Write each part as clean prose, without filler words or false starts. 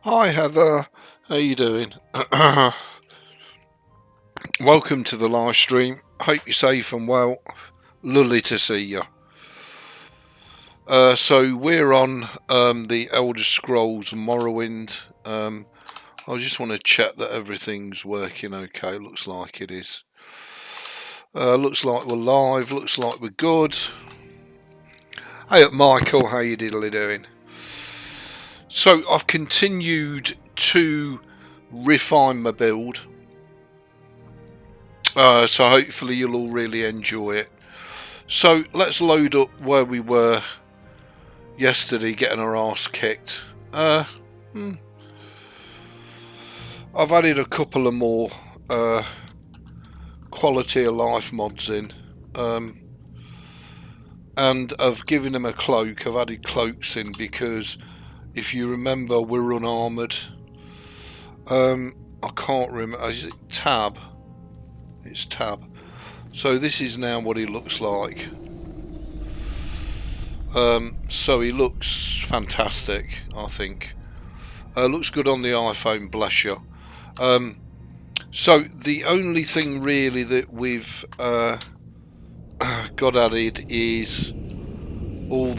Hi Heather, how you doing? Welcome to the live stream. Hope you're safe and well. Lovely to see you. So we're on the Elder Scrolls Morrowind. I just want to check that everything's working okay. Looks like it is. Looks like we're live. Looks like we're good. Hey up Michael, how you diddly doing? So I've continued to refine my build. So hopefully you'll all really enjoy it. So let's load up where we were yesterday getting our arse kicked. I've added a couple of more quality of life mods in. And I've given him a cloak. I've added cloaks in because if you remember we're unarmoured. I can't remember. Is it tab? It's tab. So this is now what he looks like. So he looks fantastic, I think. Looks good on the iPhone, bless you. So the only thing really that we've got added is all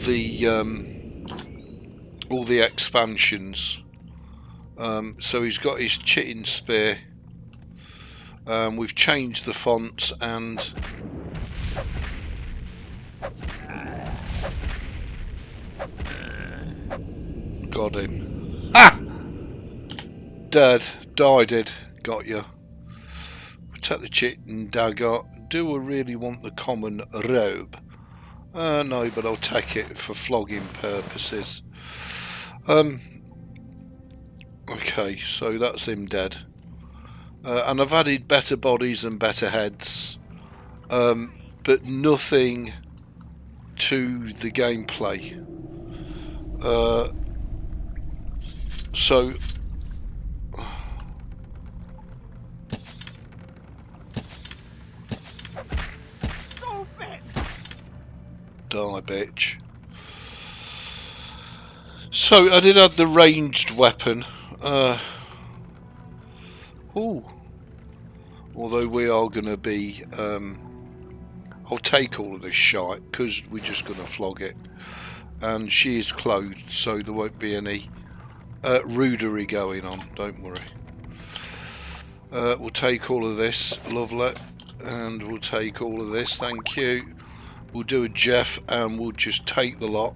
the expansions. So he's got his chitin spear. We've changed the fonts and got him. Ah! Dead. Died it. Got you. Take the chitin dagger. Do I really want the common robe? No, but I'll take it for flogging purposes. Okay, so that's him dead. And I've added better bodies and better heads, but nothing to the gameplay. So die, bitch. So I did add the ranged weapon. Although we are going to be, I'll take all of this shite because we're just going to flog it. And she is clothed, so there won't be any rudery going on. Don't worry. We'll take all of this, lovely, and we'll take all of this. Thank you. We'll do a Jeff, and we'll just take the lot.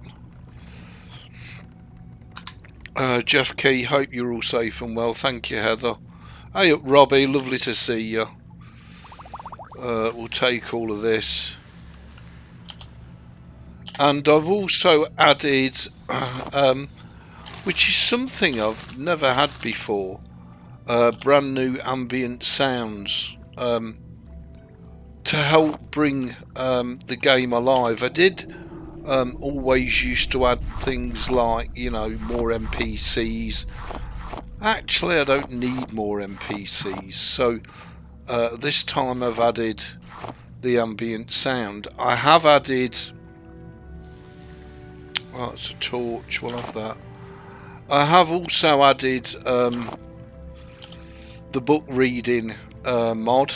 Jeff Key, hope you're all safe and well. Thank you, Heather. Hey up, Robbie, lovely to see you. We'll take all of this. And I've also added, which is something I've never had before, brand new ambient sounds to help bring the game alive. I did always used to add things like, you know, more NPCs. Actually, I don't need more NPCs, so this time I've added the ambient sound. I have added, oh, it's a torch, we'll have that. I have also added the book reading mod,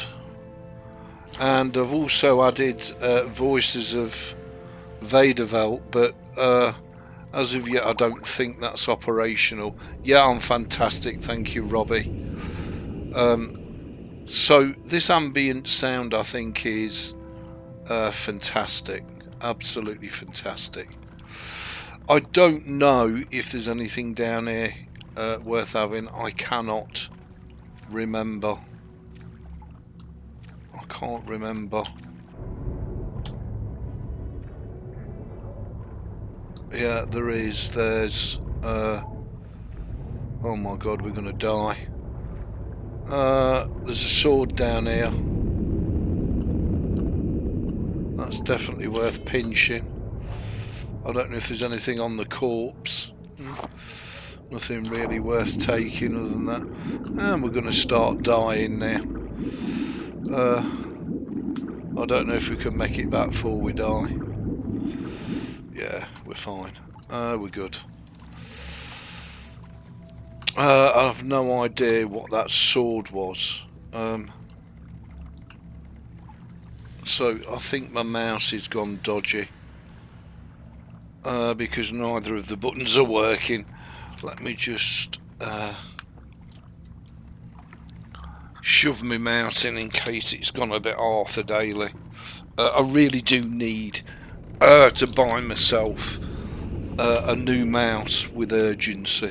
and I've also added voices of Vadevelt, but as of yet I don't think that's operational. Yeah, I'm fantastic, thank you, Robbie. So this ambient sound I think is fantastic, absolutely fantastic. I don't know if there's anything down here worth having. I cannot remember. I can't remember. Yeah, there is. There's oh my god, we're gonna die. There's a sword down here. That's definitely worth pinching. I don't know if there's anything on the corpse. Nothing really worth taking other than that. And we're gonna start dying now. I don't know if we can make it back before we die. Yeah, we're fine. We're good. I have no idea what that sword was. So I think my mouse has gone dodgy. Because neither of the buttons are working. Let me just shove my mouse in case it's gone a bit Arthur Daily. I really do need to buy myself a new mouse with urgency.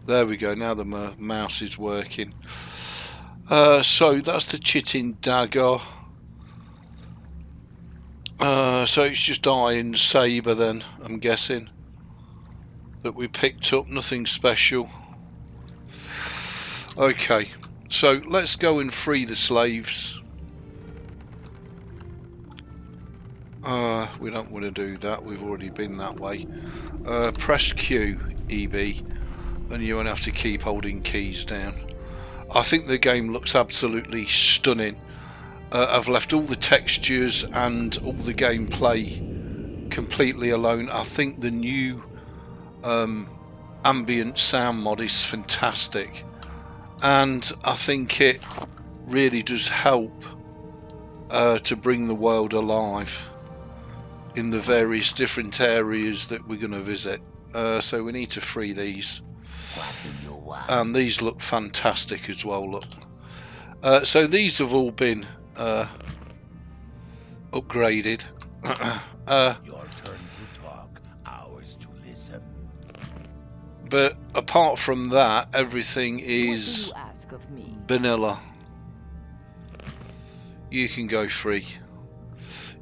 There we go, now the mouse is working. So that's the Chitin Dagger. So it's just Iron Saber then, I'm guessing, that we picked up, nothing special. Okay, so let's go and free the slaves. We don't want to do that, we've already been that way. Press Q, EB, and you won't have to keep holding keys down. I think the game looks absolutely stunning. I've left all the textures and all the gameplay completely alone. I think the new ambient sound mod is fantastic, and I think it really does help to bring the world alive in the various different areas that we're going to visit. So we need to free these, and these look fantastic as well. Look, so these have all been upgraded. Your turn to talk, ours to listen. But apart from that, everything is vanilla. You can go free.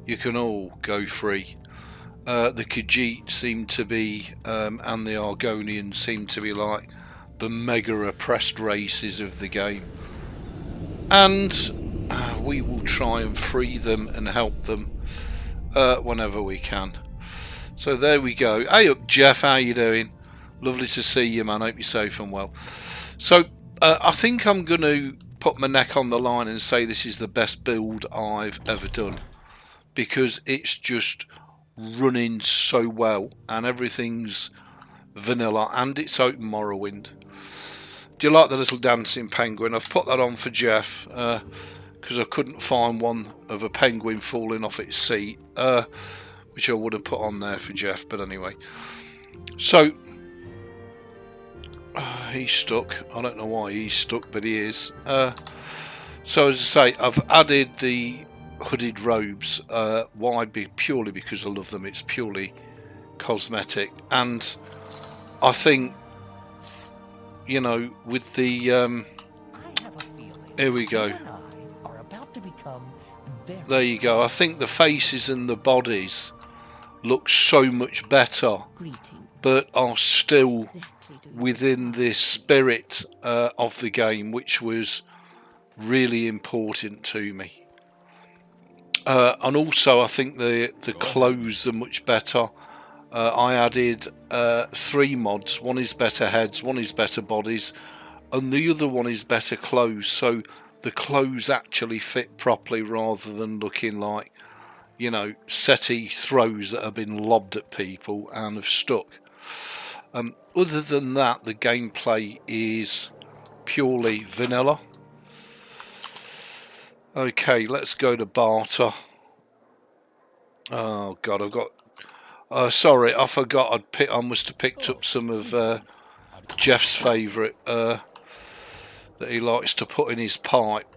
You can all go free. The Khajiit seem to be, and the Argonians seem to be like the mega oppressed races of the game. And we will try and free them and help them whenever we can. So there we go. Hey up, Jeff, how you doing? Lovely to see you, man. Hope you're safe and well. So I think I'm going to put my neck on the line and say this is the best build I've ever done, because it's just running so well and everything's vanilla and it's open Morrowind. Do you like the little dancing penguin? I've put that on for Jeff because I couldn't find one of a penguin falling off its seat, which I would have put on there for Jeff, but anyway. So he's stuck. I don't know why he's stuck, but he is. So as I say, I've added the hooded robes. Why? Purely because I love them. It's purely cosmetic, and I think, you know, with the here we go. There you go. I think the faces and the bodies look so much better, but are still within the spirit of the game, which was really important to me. And also I think the clothes are much better. I added 3 mods. One is better heads, one is better bodies, and the other one is better clothes. So the clothes actually fit properly rather than looking like, you know, settee throws that have been lobbed at people and have stuck. Other than that, the gameplay is purely vanilla. Okay, let's go to barter. Oh god, I've got sorry, I forgot I must have picked up some of Jeff's favourite that he likes to put in his pipe.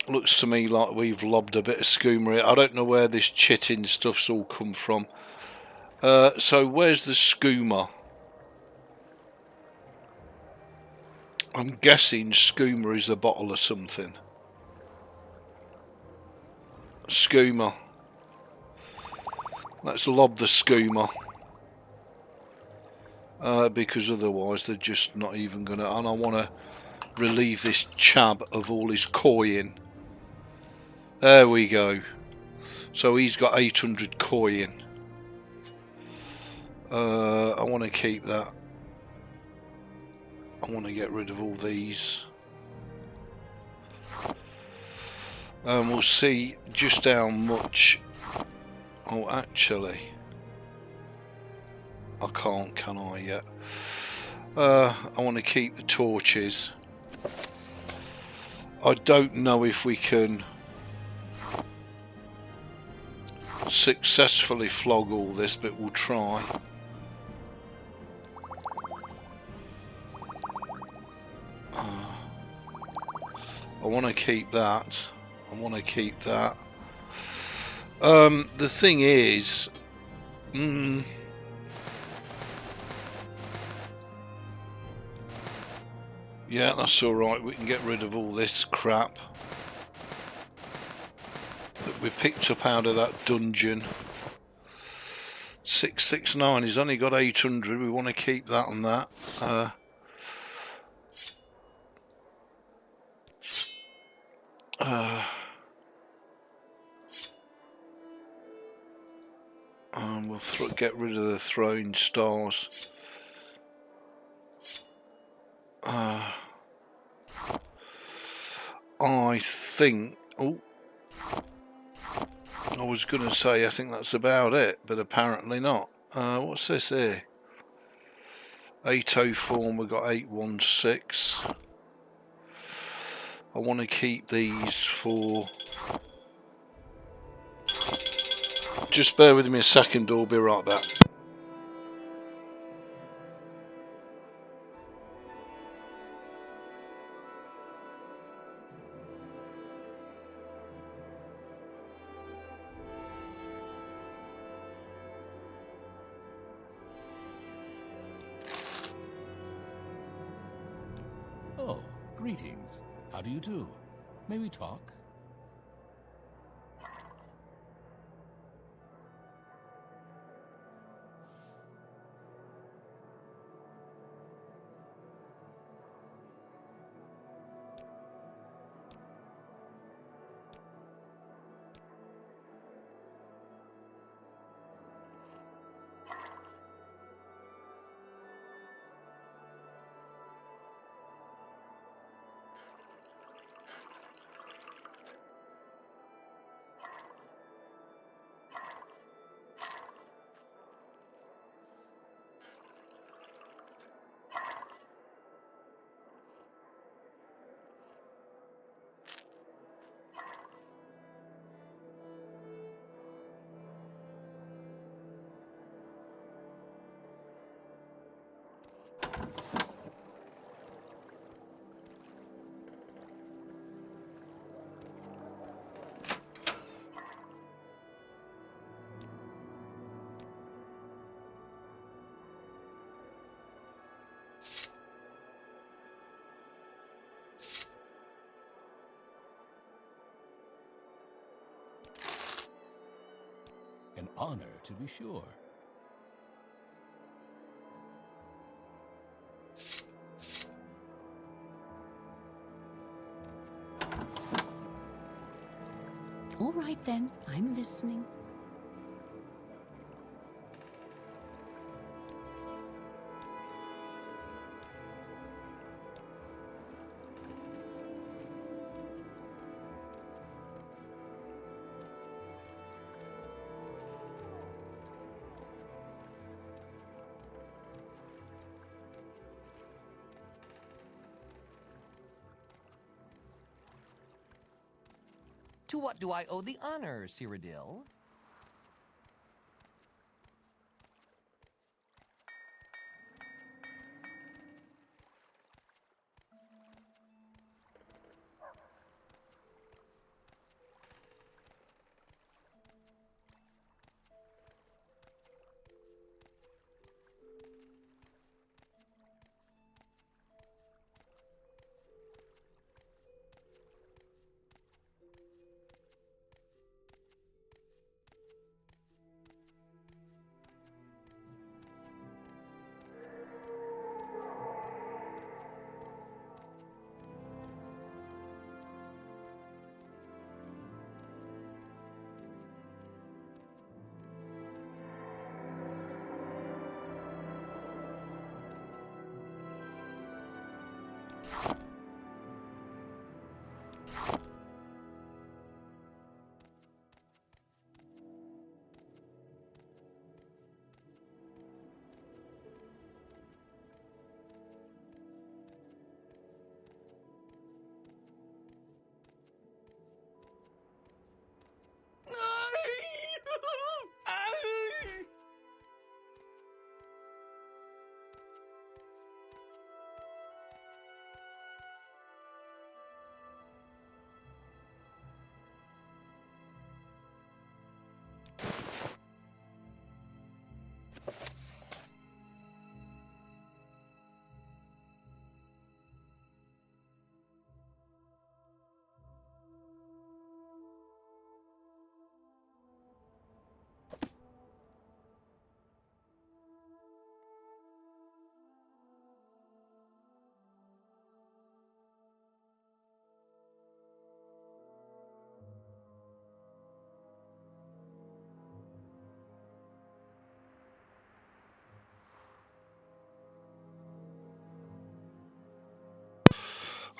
Looks to me like we've lobbed a bit of skooma here. I don't know where this chitin stuff's all come from. So where's the skooma? I'm guessing skooma is a bottle of something. Skooma. Let's lob the skooma. Because otherwise they're just not even gonna, and I want to relieve this chab of all his coin. There we go. So he's got 800 coin. I want to keep that. I want to get rid of all these. And we'll see just how much. Oh, actually, I can't, can I, yet? I want to keep the torches. I don't know if we can successfully flog all this, but we'll try. I want to keep that. I want to keep that. The thing is, yeah, that's all right. We can get rid of all this crap that we picked up out of that dungeon. 669. He's only got 800. We want to keep that and that. We'll get rid of the throwing stars. I think. Oh, I was going to say I think that's about it, but apparently not. What's this here? 804. And we've got 816. I want to keep these for. Just bear with me a second, I'll be right back. Oh, greetings. How do you do? May we talk? An honor, to be sure. All right then, I'm listening. To what do I owe the honor, Cyrodiil?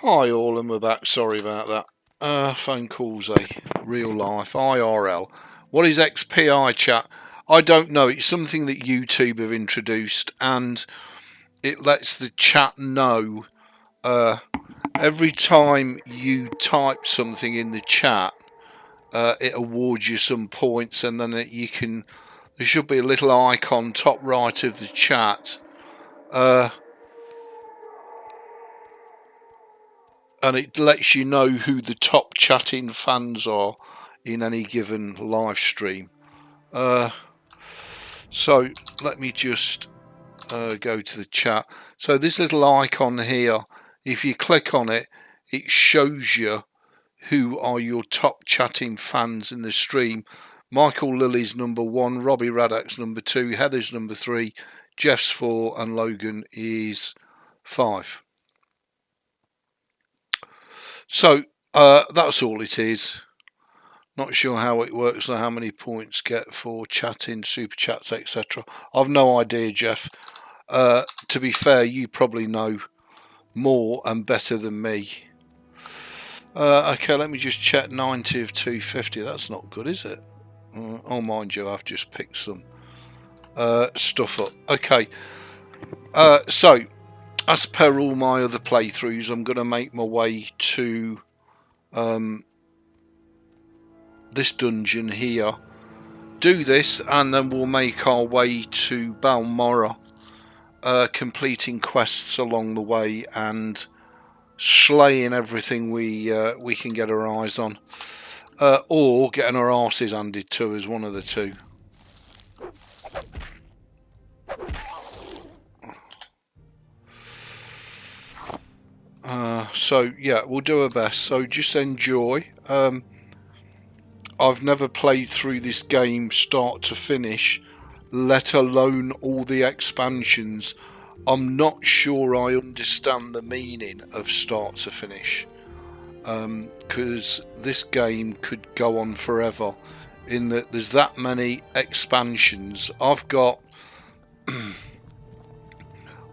Hi all, and we're back. Sorry about that. Phone calls real life IRL. What is XPI chat? I don't know. It's something that YouTube have introduced, and it lets the chat know every time you type something in the chat. It awards you some points, and then you can. There should be a little icon top right of the chat. And it lets you know who the top chatting fans are in any given live stream. So let me just go to the chat. So this little icon here, if you click on it, it shows you who are your top chatting fans in the stream. Michael Lilly's number 1, Robbie Radak's number 2, Heather's number 3, Jeff's 4, and Logan is 5. So that's all it is. Not sure how it works or how many points get for chatting, super chats, etc. I've no idea, Jeff. To be fair, you probably know more and better than me. Okay, let me just check 90 of 250. That's not good, is it? Oh, mind you, I've just picked some stuff up. Okay, so as per all my other playthroughs, I'm going to make my way to this dungeon here, do this, and then we'll make our way to Balmorra, completing quests along the way and slaying everything we can get our eyes on, or getting our arses handed to us, one of the two. So yeah, we'll do our best. So just enjoy. I've never played through this game start to finish, let alone all the expansions. I'm not sure I understand the meaning of start to finish, because this game could go on forever in that there's that many expansions. I've got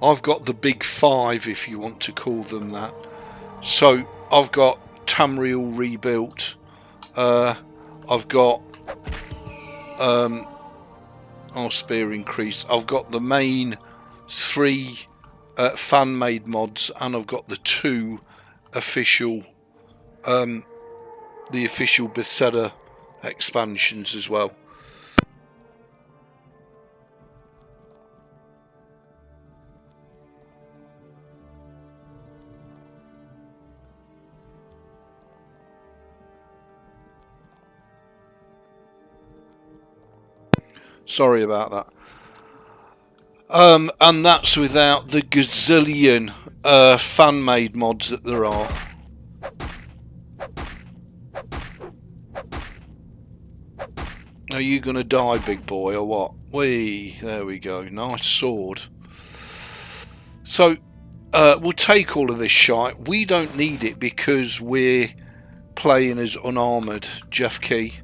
the big 5, if you want to call them that. So I've got Tamriel rebuilt, I've got our spear increased, I've got the main 3 fan-made mods, and I've got the 2 official the official Bethesda expansions as well. Sorry about that. And that's without the gazillion fan-made mods that there are. Are you gonna die, big boy, or what? There we go. Nice sword. So we'll take all of this shite. We don't need it because we're playing as unarmoured Jeff Key.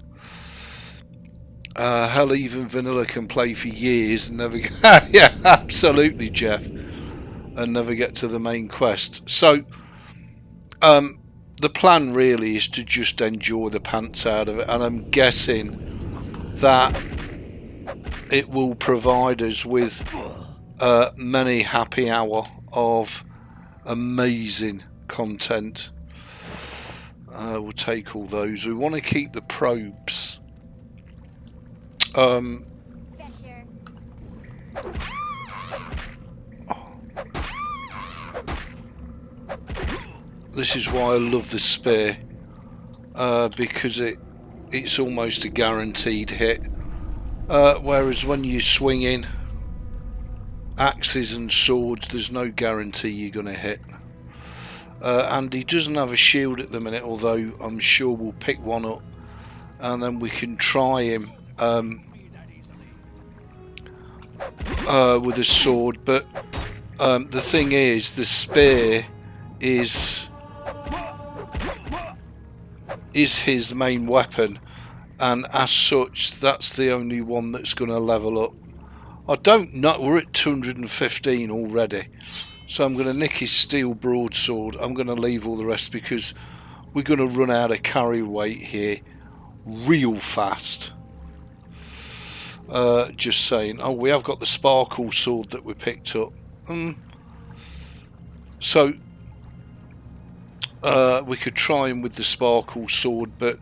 Hell, even vanilla can play for years and never get yeah, absolutely, Jeff, and never get to the main quest. So the plan really is to just enjoy the pants out of it, and I'm guessing that it will provide us with many happy hour of amazing content. We'll take all those. We want to keep the probes. This is why I love the spear, because it's almost a guaranteed hit, whereas when you're swinging axes and swords, there's no guarantee you're going to hit. And he doesn't have a shield at the minute, although I'm sure we'll pick one up and then we can try him with a sword. But the thing is, the spear is his main weapon, and as such that's the only one that's going to level up. I don't know, we're at 215 already, So I'm going to nick his steel broadsword. I'm going to leave all the rest because we're going to run out of carry weight here real fast. Just saying. Oh, we have got the sparkle sword that we picked up. So we could try him with the sparkle sword, but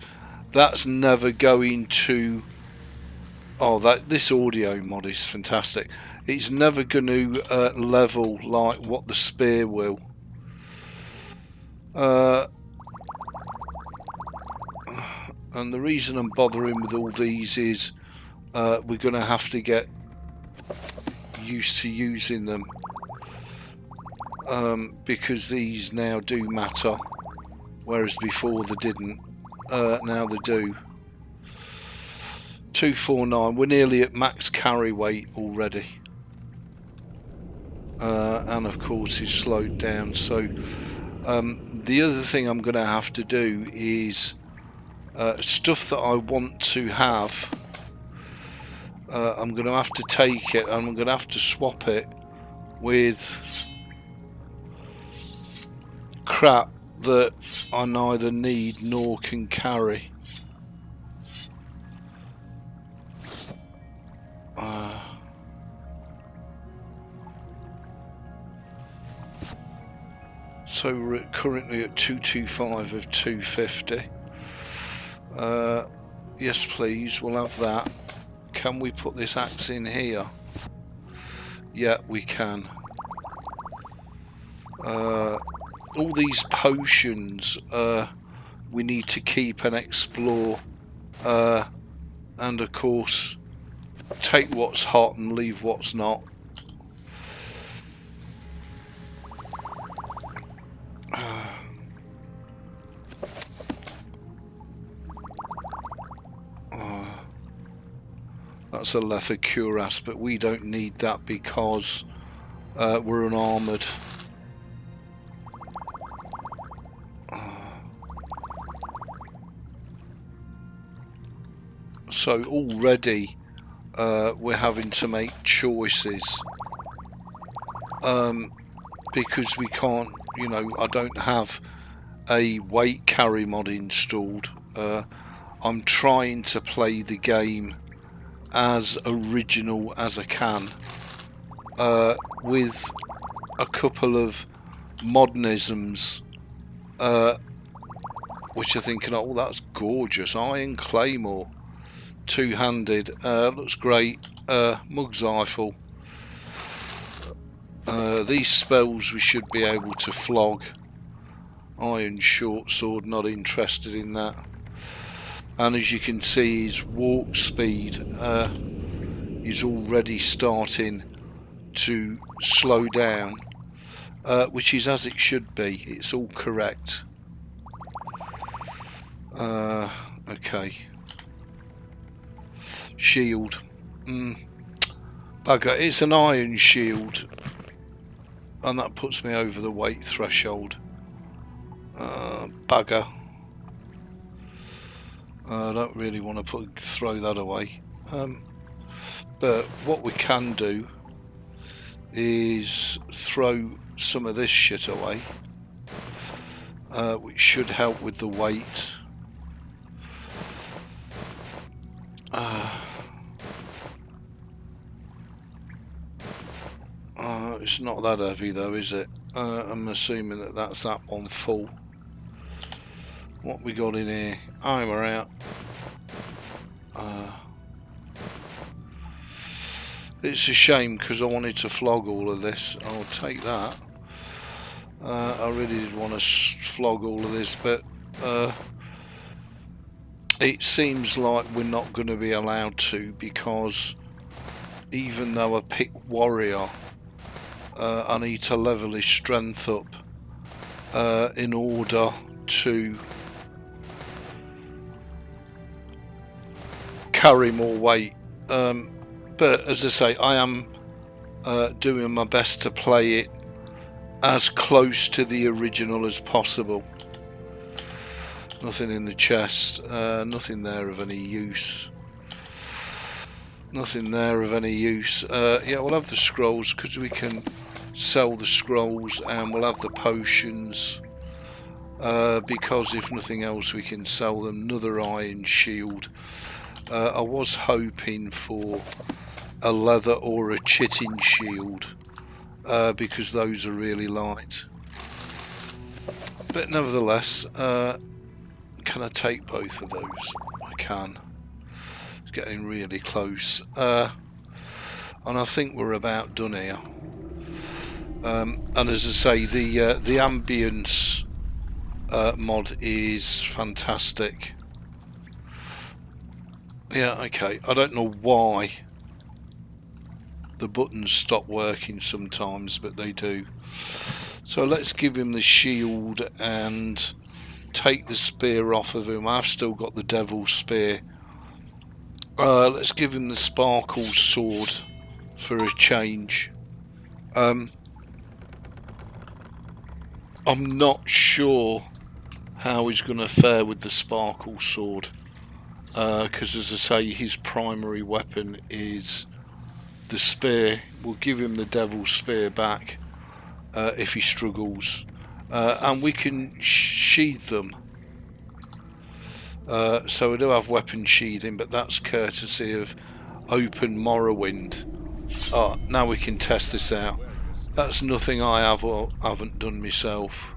that's never going to... Oh, this audio mod is fantastic. It's never going to level like what the spear will. And the reason I'm bothering with all these is we're going to have to get used to using them. Because these now do matter, whereas before they didn't. Now they do. 249, we're nearly at max carry weight already. And of course he's slowed down, so the other thing I'm going to have to do is stuff that I want to have. I'm going to have to take it and I'm going to have to swap it with crap that I neither need nor can carry. So we're currently at 225 of 250. Yes please, we'll have that. Can we put this axe in here? Yeah, we can. All these potions we need to keep and explore, and of course take what's hot and leave what's not. That's a leather cuirass, but we don't need that because we're unarmoured. So already we're having to make choices because we can't, you know, I don't have a weight carry mod installed. I'm trying to play the game as original as I can, with a couple of modernisms, which I think, oh, that's gorgeous. Iron Claymore, two-handed, looks great. Mug's Eiffel. These spells we should be able to flog. Iron Short Sword, not interested in that. And as you can see, his walk speed is already starting to slow down, which is as it should be. It's all correct. Okay. Shield. Bugger, it's an iron shield. And that puts me over the weight threshold. Bugger. I don't really want to throw that away. But what we can do is throw some of this shit away, which should help with the weight. It's not that heavy though, is it? I'm assuming that that's that one full. What we got in here? We're out. It's a shame because I wanted to flog all of this. I'll take that. I really did want to flog all of this, but it seems like we're not going to be allowed to, because even though I pick warrior, I need to level his strength up in order to carry more weight. But as I say, I am doing my best to play it as close to the original as possible. Nothing in the chest, nothing there of any use. Nothing there of any use. Yeah, we'll have the scrolls because we can sell the scrolls, and we'll have the potions. Because if nothing else, we can sell them. Another iron shield. I was hoping for a leather or a chitin shield, because those are really light. But nevertheless, can I take both of those? I can. It's getting really close. And I think we're about done here. And as I say, the ambience mod is fantastic. Yeah, okay. I don't know why the buttons stop working sometimes, but they do. So let's give him the shield and take the spear off of him. I've still got the devil's spear. Let's give him the sparkle sword for a change. I'm not sure how he's going to fare with the sparkle sword, because as I say, his primary weapon is the spear. We'll give him the devil's spear back if he struggles, and we can sheathe them. So we do have weapon sheathing, but that's courtesy of OpenMW. Now we can test this out. That's nothing I have or haven't done myself.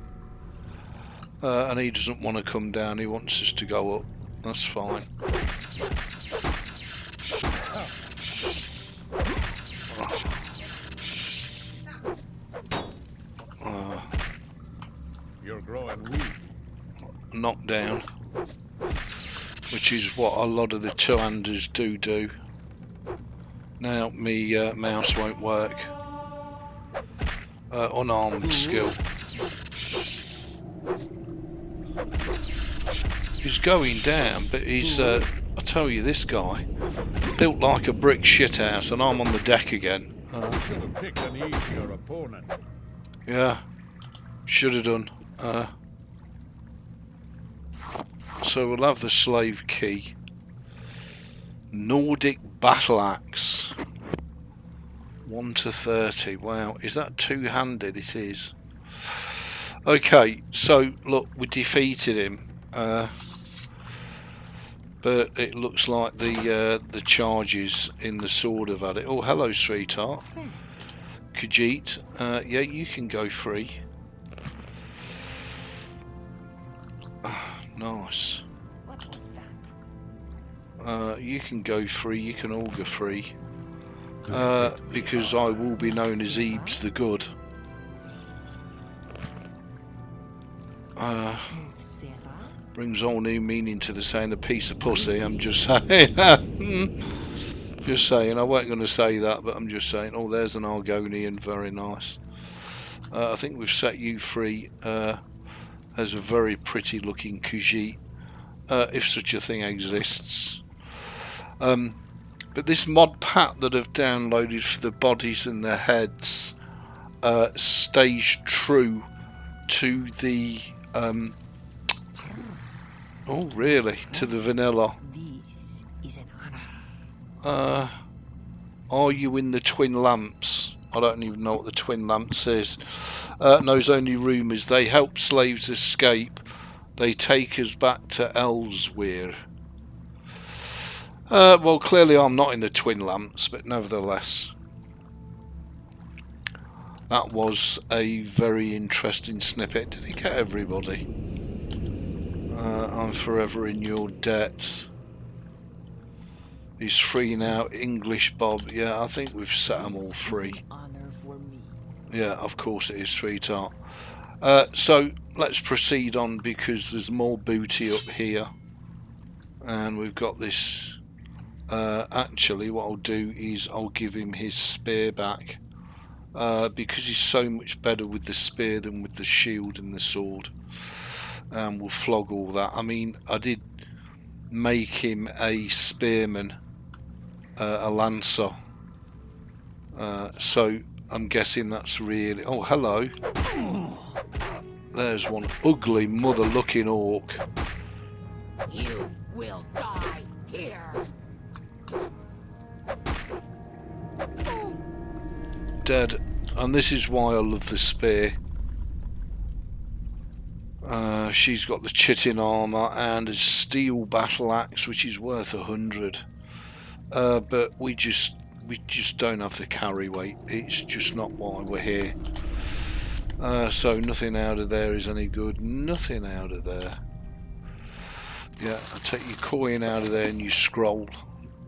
And he doesn't want to come down, he wants us to go up. That's fine. You're growing weak. Knocked down, which is what a lot of the two-handers do. Now me mouse won't work. Unarmed skill. He's going down, but he's I tell you, this guy built like a brick shithouse, and I'm on the deck again. Should have picked an easier opponent. Yeah, should have done. So we'll have the slave key. Nordic battle axe. 1 to 30. Wow, is that two-handed? It is. Okay, so look, we defeated him, but it looks like the charges in the sword have had it. Oh, hello, sweetheart. Khajiit, yeah, you can go free. Nice. What was that? You can go free, you can all go free. Because I will be known as Ebeez the Good. Brings all new meaning to the saying a piece of pussy. I'm just saying. Just saying. I wasn't going to say that, but I'm just saying. Oh, there's an Argonian. Very nice. I think we've set you free. As a very pretty looking Khajiit, if such a thing exists. But this mod pack that I've downloaded for the bodies and the heads stays true to the oh really, to the vanilla. This is an honor. Are you in the twin lamps? I don't even know what the twin lamps is. Knows only rumours. They help slaves escape. They take us back to Elsewhere. Well, clearly I'm not in the twin lamps, but nevertheless. That was a very interesting snippet. Did he get everybody? I'm forever in your debt. He's free now. English Bob. Yeah, I think we've set them all free. Yeah, of course it is, sweetheart. So let's proceed on, because there's more booty up here. And we've got this. Actually, what I'll do is I'll give him his spear back. Because he's so much better with the spear than with the shield and the sword. And we'll flog all that. I mean, I did make him a spearman. A lancer. So I'm guessing that's really... Oh, hello. There's one ugly mother-looking orc. You will die here. Dead. And this is why I love the spear. She's got the chitin armour and a steel battle axe, which is worth 100. But we just don't have the carry weight. It's just not why we're here. So nothing out of there is any good. Nothing out of there. Yeah, I'll take your coin out of there and you scroll.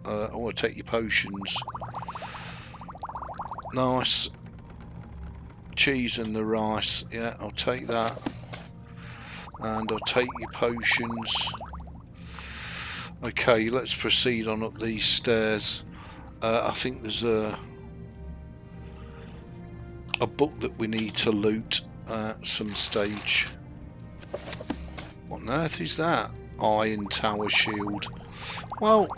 Or take your potions. Nice. Cheese and the rice. Yeah, I'll take that. And I'll take your potions. Okay, let's proceed on up these stairs. I think there's a book that we need to loot at some stage. What on earth is that? Iron tower shield. Well,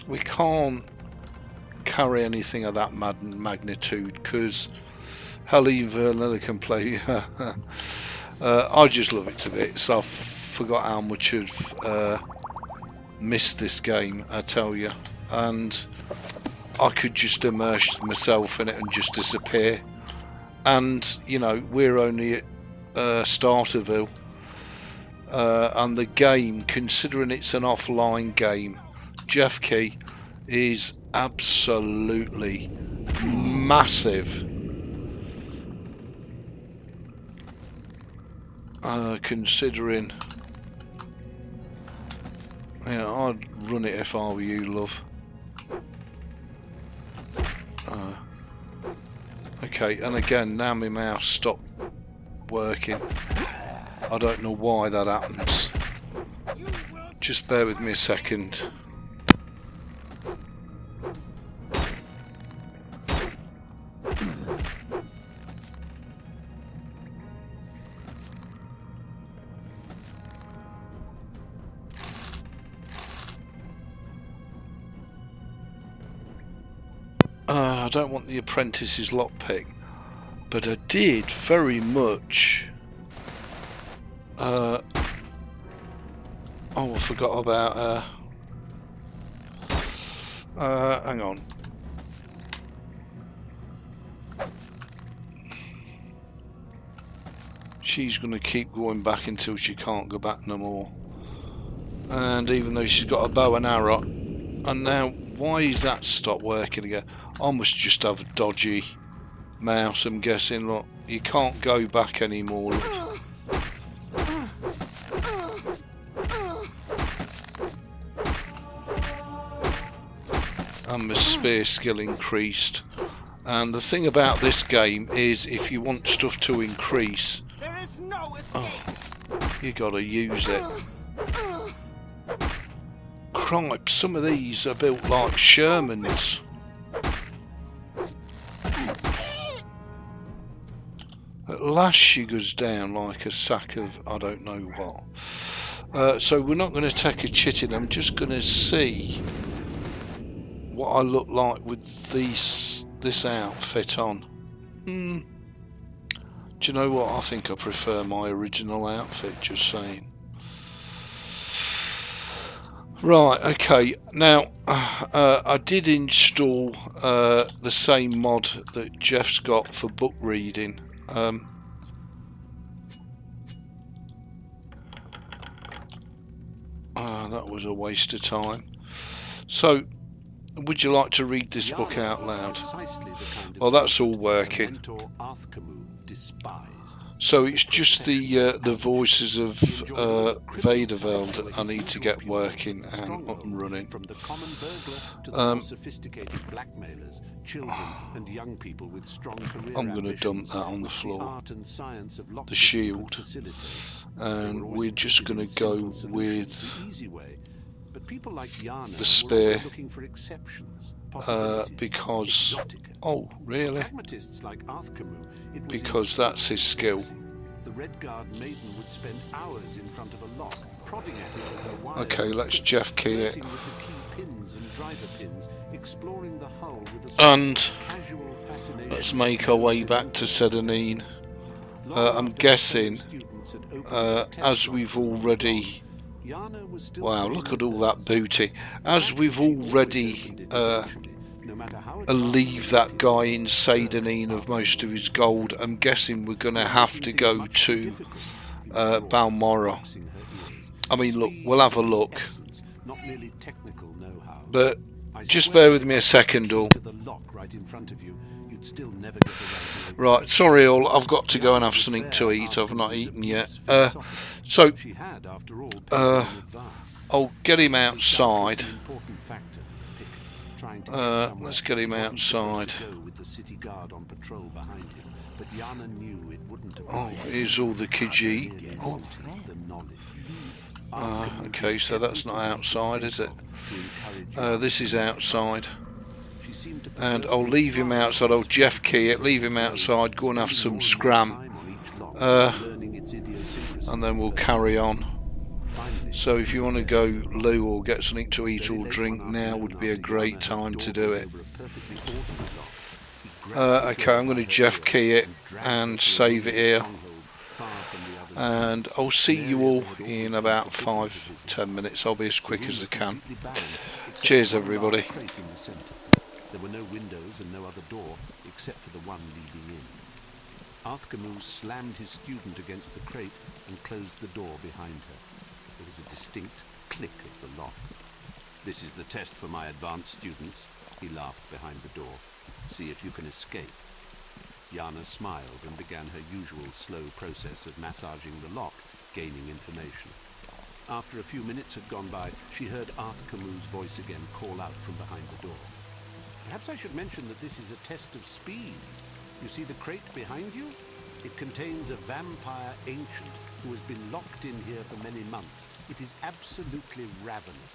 we can't carry anything of that magnitude because hell, even Vanilla can play. I just love it to bits. I forgot how much I've missed this game, I tell you, and I could just immerse myself in it and just disappear. And you know, we're only at Starterville, and the game, considering it's an offline game, Jeff Key is absolutely massive. Considering, yeah, I'd run it if I were you, love. Okay, and again, now my mouse stopped working. I don't know why that happens. Just bear with me a second. I don't want the apprentice's lockpick, but I did very much. Oh, I forgot about. Hang on. She's going to keep going back until she can't go back no more. And even though she's got a bow and arrow, and now why is that stopped working again? I must just have a dodgy mouse, I'm guessing. Look, you can't go back anymore. And my spear skill increased. And the thing about this game is, if you want stuff to increase, you gotta use it. Cripes, some of these are built like Shermans. At last she goes down like a sack of I don't know what. So we're not going to take a chitin. I'm just going to see what I look like with this outfit on. Do you know what? I think I prefer my original outfit, just saying. Right, okay. Now, I did install the same mod that Jeff's got for book reading. That was a waste of time. So, would you like to read this book out loud? Well, that's all working. So it's just the voices of Vaderveld that I need to get working and up and running. From the common burglar to the more sophisticated blackmailers, children and young people with strong career I'm going to dump that on the floor. The shield, and we're just going to go with the spear because oh really? Because that's his skill. The Red Guard maiden would spend hours in front of a lock, prodding at it with her wires. Okay, let's Jeff key it. With the key pins and driver pins, exploring the hull with a And casual fascination. let's make our way back to Sedanine. I'm guessing, as we've already... Wow, look at all that booty. As we've already no matter how leave that guy in Sadanine of most of his gold. I'm guessing we're going to have to go to Balmoral. I mean, look, we'll have a look. Not merely technical know-how. But just bear with me a second, all. Right, sorry all, I've got to go and have something to eat. I've not eaten yet. I'll get him outside. Let's get him outside. Oh, here's all the Khaji. Okay, so that's not outside, is it? This is outside. And I'll leave him outside. I'll Jeff key it, leave him outside, go and have some scram. And then we'll carry on. So if you want to go loo or get something to eat or drink, now would be a great time to do it. Okay, I'm going to Jeff key it and save it here. And I'll see you all in about 5-10 minutes. I'll be as quick as I can. Cheers, everybody. There were no windows and no other door except for the one leading in. Arthkamu slammed his student against the crate and closed the door behind her. There was a distinct click of the lock. "This is the test for my advanced students," he laughed behind the door. "See if you can escape." Yana smiled and began her usual slow process of massaging the lock, gaining information. After a few minutes had gone by, she heard Arthkamu's voice again call out from behind the door. "Perhaps I should mention that this is a test of speed. You see the crate behind you? It contains a vampire ancient who has been locked in here for many months. It is absolutely ravenous.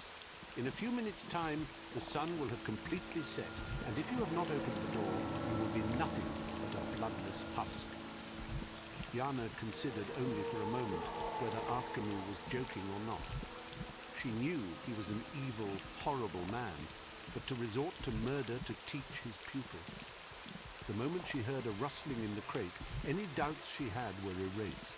In a few minutes' time, the sun will have completely set, and if you have not opened the door, you will be nothing but a bloodless husk." Yana considered only for a moment whether Arthkamu was joking or not. She knew he was an evil, horrible man, but to resort to murder to teach his pupil. The moment she heard a rustling in the crate, any doubts she had were erased.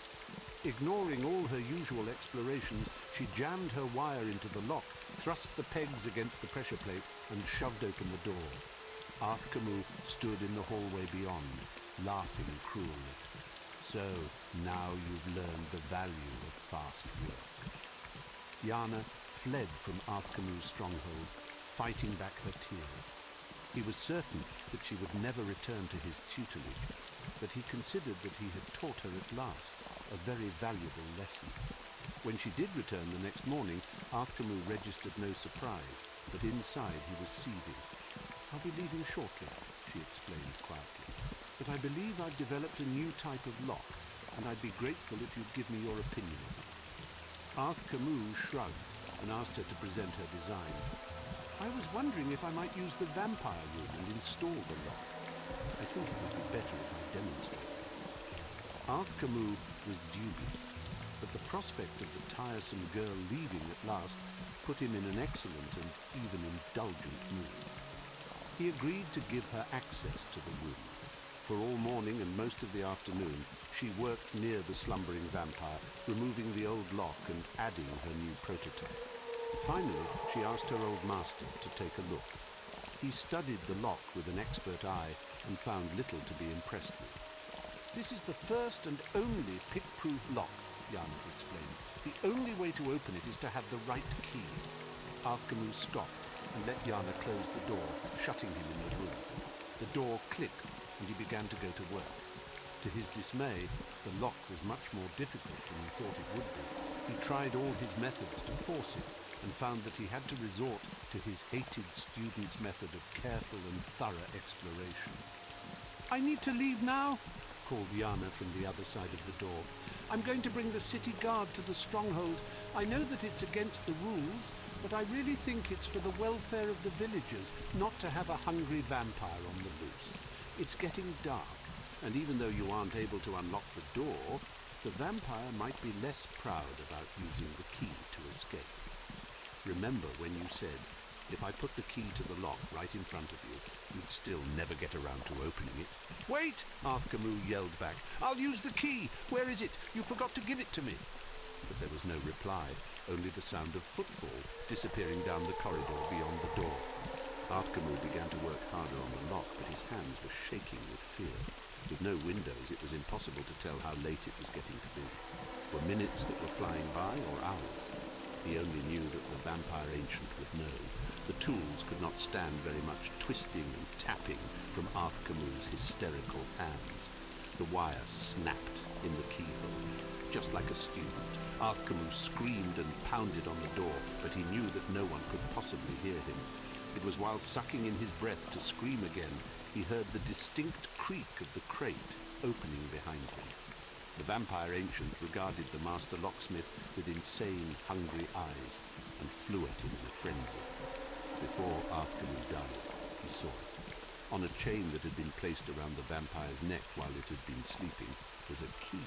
Ignoring all her usual explorations, she jammed her wire into the lock, thrust the pegs against the pressure plate, and shoved open the door. Arthkamu stood in the hallway beyond, laughing cruelly. "So, now you've learned the value of fast work." Yana fled from Arthkamu's stronghold, fighting back her tears. He was certain that she would never return to his tutelage, but he considered that he had taught her at last a very valuable lesson. When she did return the next morning, Arthkamu registered no surprise, but inside he was seething. "I'll be leaving shortly," she explained quietly, "but I believe I've developed a new type of lock, and I'd be grateful if you'd give me your opinion of it." Arthkamu shrugged and asked her to present her design. "I was wondering if I might use the vampire room and install the lock. I think it would be better if I demonstrated." Arthkamu was dubious, but the prospect of the tiresome girl leaving at last put him in an excellent and even indulgent mood. He agreed to give her access to the room. For all morning and most of the afternoon, she worked near the slumbering vampire, removing the old lock and adding her new prototype. Finally, she asked her old master to take a look. He studied the lock with an expert eye and found little to be impressed with. "This is the first and only pick-proof lock," Yana explained. "The only way to open it is to have the right key." Arthkamu scoffed and let Yana close the door, shutting him in the room. The door clicked and he began to go to work. To his dismay, the lock was much more difficult than he thought it would be. He tried all his methods to force it and found that he had to resort to his hated student's method of careful and thorough exploration. "I need to leave now," called Yana from the other side of the door. "I'm going to bring the city guard to the stronghold. I know that it's against the rules, but I really think it's for the welfare of the villagers not to have a hungry vampire on the loose. It's getting dark, and even though you aren't able to unlock the door, the vampire might be less proud about using the key to escape. Remember when you said, if I put the key to the lock right in front of you, you'd still never get around to opening it?" "Wait!" Arthkamu yelled back. "I'll use the key! Where is it? You forgot to give it to me!" But there was no reply, only the sound of footfall disappearing down the corridor beyond the door. Arthkamu began to work harder on the lock, but his hands were shaking with fear. With no windows, it was impossible to tell how late it was getting to be. Were minutes that were flying by, or hours? He only knew that the vampire ancient would know. The tools could not stand very much twisting and tapping from Arthkamu's hysterical hands. The wire snapped in the keyhole, just like a student. Arthkamu screamed and pounded on the door, but he knew that no one could possibly hear him. It was while sucking in his breath to scream again, he heard the distinct creak of the crate opening behind him. The vampire ancient regarded the master locksmith with insane, hungry eyes and flew at him in a frenzy. Before Arthkamu died, he saw it. On a chain that had been placed around the vampire's neck while it had been sleeping was a key.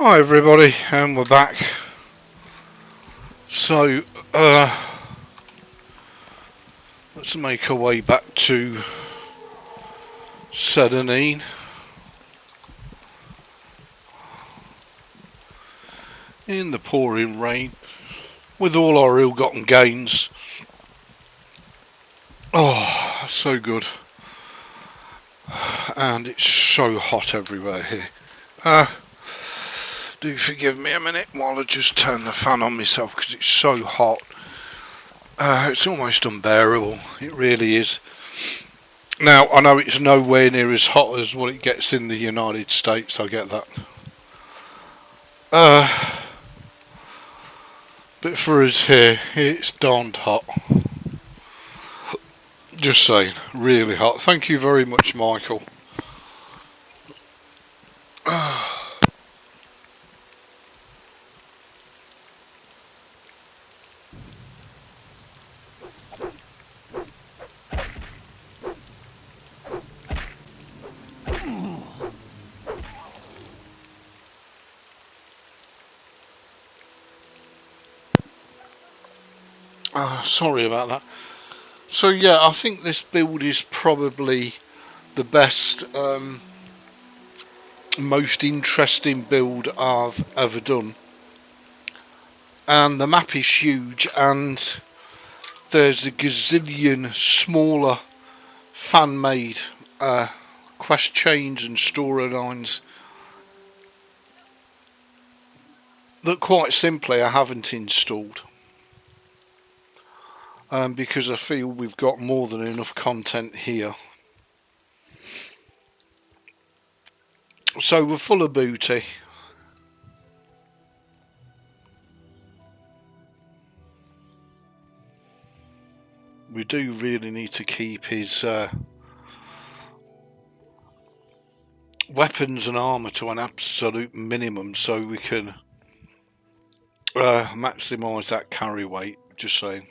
Hi everybody, and we're back. So, let's make our way back to Sedanine. In the pouring rain, with all our ill-gotten gains. Oh, so good. And it's so hot everywhere here. Do forgive me a minute while I just turn the fan on myself because it's so hot. It's almost unbearable. It really is. Now, I know it's nowhere near as hot as what it gets in the United States. I get that. But for us here, it's darned hot. Just saying, really hot. Thank you very much, Michael. Sorry about that. So yeah, I think this build is probably the best, most interesting build I've ever done. And the map is huge, and there's a gazillion smaller fan-made quest chains and storylines that quite simply I haven't installed. Because I feel we've got more than enough content here. So we're full of booty. We do really need to keep his weapons and armour to an absolute minimum so we can maximise that carry weight, just saying.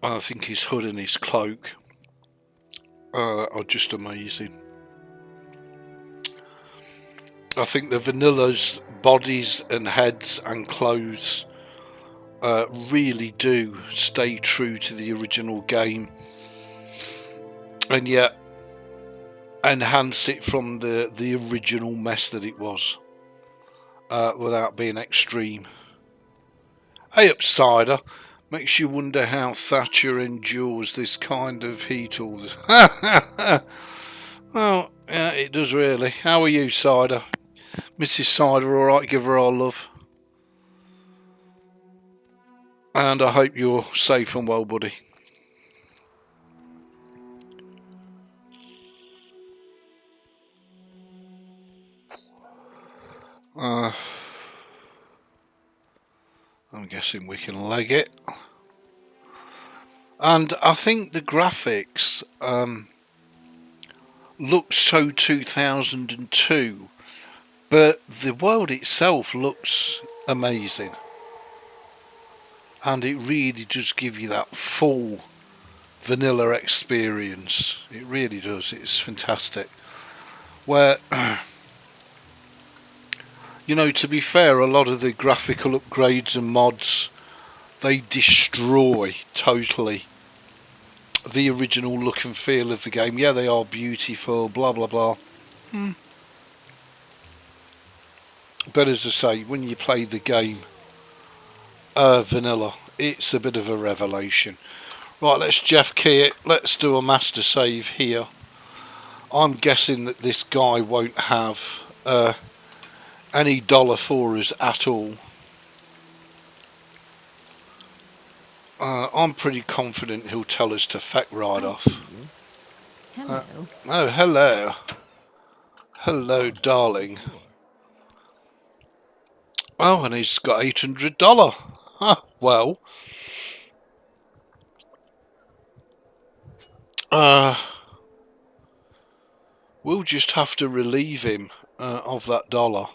I think his hood and his cloak are just amazing. I think the vanilla's bodies and heads and clothes really do stay true to the original game, and yet enhance it from the original mess that it was, without being extreme. Hey up, Cider. Makes you wonder how Thatcher endures this kind of heat all the Well, yeah, it does really. How are you, Cider? Mrs. Cider, alright? Give her our love. And I hope you're safe and well, buddy. I'm guessing we can leg it. And I think the graphics look so 2002, but the world itself looks amazing. And it really does give you that full vanilla experience. It really does. It's fantastic. Where, you know, to be fair, a lot of the graphical upgrades and mods, they destroy totally the original look and feel of the game. Yeah, they are beautiful, blah blah blah. But as I say, when you play the game vanilla, it's a bit of a revelation. Right, let's Jeff key it. Let's do a master save here. I'm guessing that this guy won't have any dollar for us at all. I'm pretty confident he'll tell us to feck right off. Hello. Oh, hello. Hello, darling. Oh, and he's got $800. Huh, well. We'll just have to relieve him of that dollar.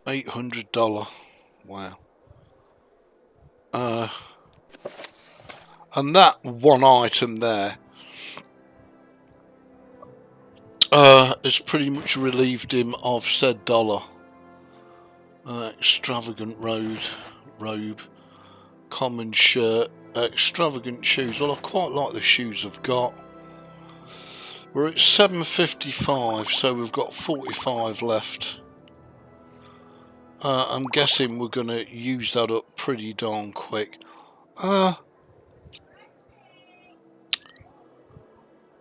$800. Wow. And that one item there has pretty much relieved him of said dollar. Extravagant robe, common shirt, extravagant shoes. Well, I quite like the shoes I've got. We're at 755, so we've got 45 left. I'm guessing we're going to use that up pretty darn quick.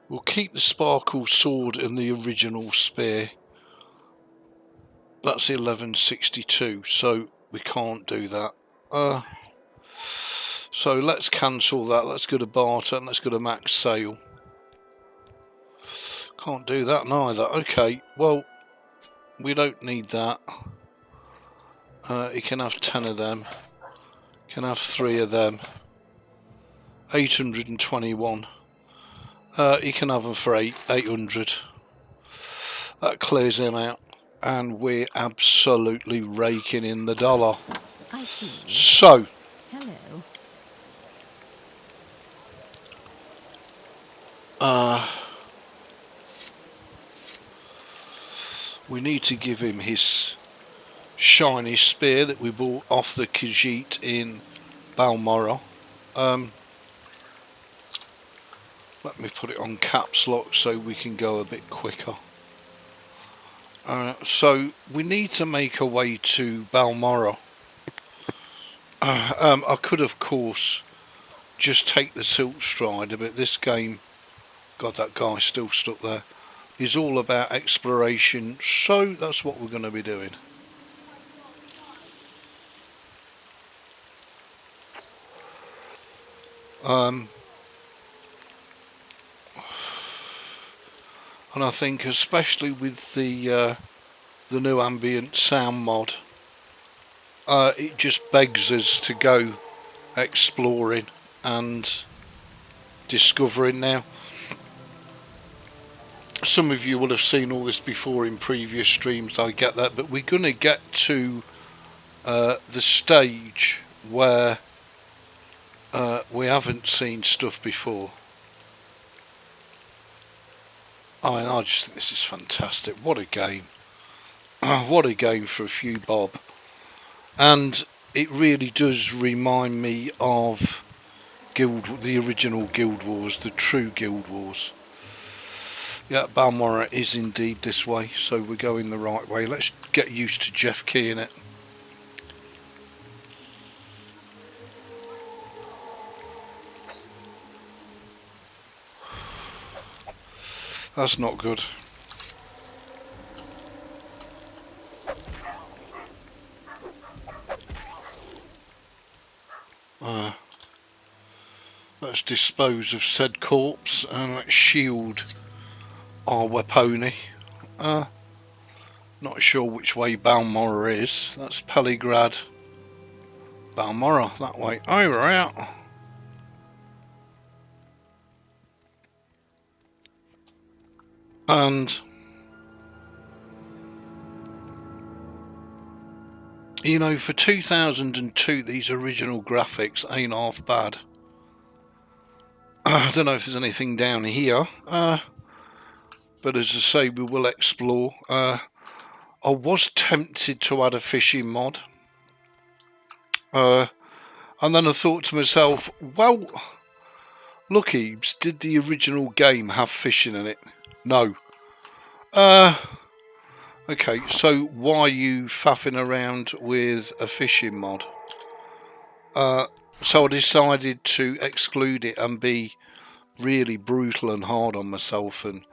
We'll keep the sparkle sword and the original spear. That's 1162, so we can't do that. So let's cancel that. Let's go to barter and let's go to max sale. Can't do that neither. Okay, well, we don't need that. You can have 10 of them. You can have 3 of them. 821. You can have them for 800. That clears them out. And we're absolutely raking in the dollar. I see. So, Hello. we need to give him his shiny spear that we bought off the Khajiit in Balmoral. Let me put it on caps lock so we can go a bit quicker. So we need to make a way to Balmoral. I could, of course, just take the Silk Strider, but this game, God, that guy's still stuck there, is all about exploration, so that's what we're going to be doing. And I think especially with the new ambient sound mod, it just begs us to go exploring and discovering now. Some of you will have seen all this before in previous streams, I get that, but we're going to get to the stage where we haven't seen stuff before. I just think this is fantastic. What a game. What a game for a few bob. And it really does remind me of the original Guild Wars, the true Guild Wars. Yeah, Balmoral is indeed this way, so we're going the right way. Let's get used to Jeff keying it. That's not good. Let's dispose of said corpse and let's shield our weaponi. Not sure which way Balmoral is. That's Peligrad. Balmoral, that way. Oh, we're out. And you know, for 2002, these original graphics ain't half bad. I don't know if there's anything down here, but as I say, we will explore. I was tempted to add a fishing mod, and then I thought to myself, well, look, Ebeez, did the original game have fishing in it? No. Okay, so why are you faffing around with a fishing mod? So I decided to exclude it and be really brutal and hard on myself and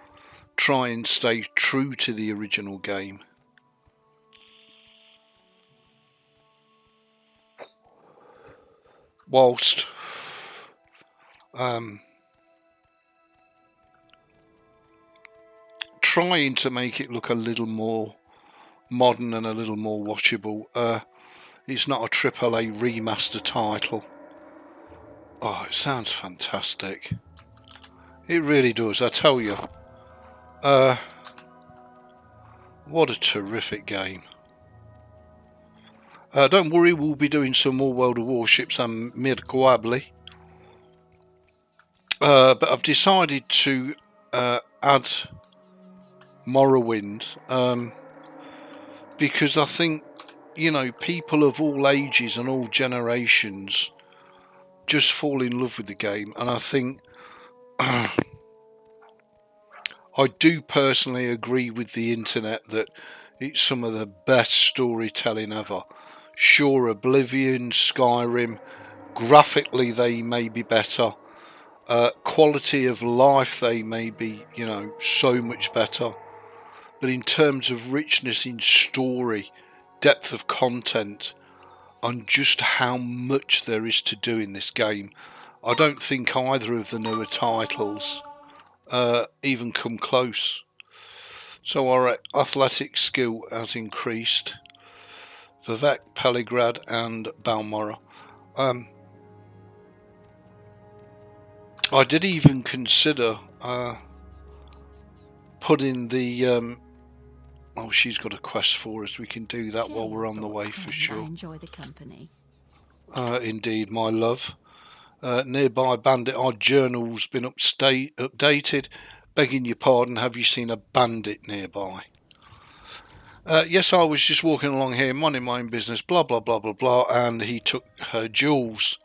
try and stay true to the original game. Whilst trying to make it look a little more modern and a little more watchable. It's not a AAA remaster title. Oh, it sounds fantastic. It really does, I tell you. What a terrific game. Don't worry, we'll be doing some more World of Warships and Mirquably. But I've decided to add Morrowind, because I think, you know, people of all ages and all generations just fall in love with the game, and I think I do personally agree with the internet that it's some of the best storytelling ever. Sure, Oblivion, Skyrim, graphically they may be better, quality of life they may be, you know, so much better, but in terms of richness in story, depth of content, and just how much there is to do in this game, I don't think either of the newer titles even come close. So our athletic skill has increased. Vivek, Peligrad and Balmora. I did even consider putting the oh, she's got a quest for us. We can do that while we're on the way for sure. I enjoy the company. Indeed, my love. Nearby bandit, our journal's been updated. Begging your pardon, have you seen a bandit nearby? Yes, I was just walking along here, minding my own business, blah blah blah blah blah, and he took her jewels.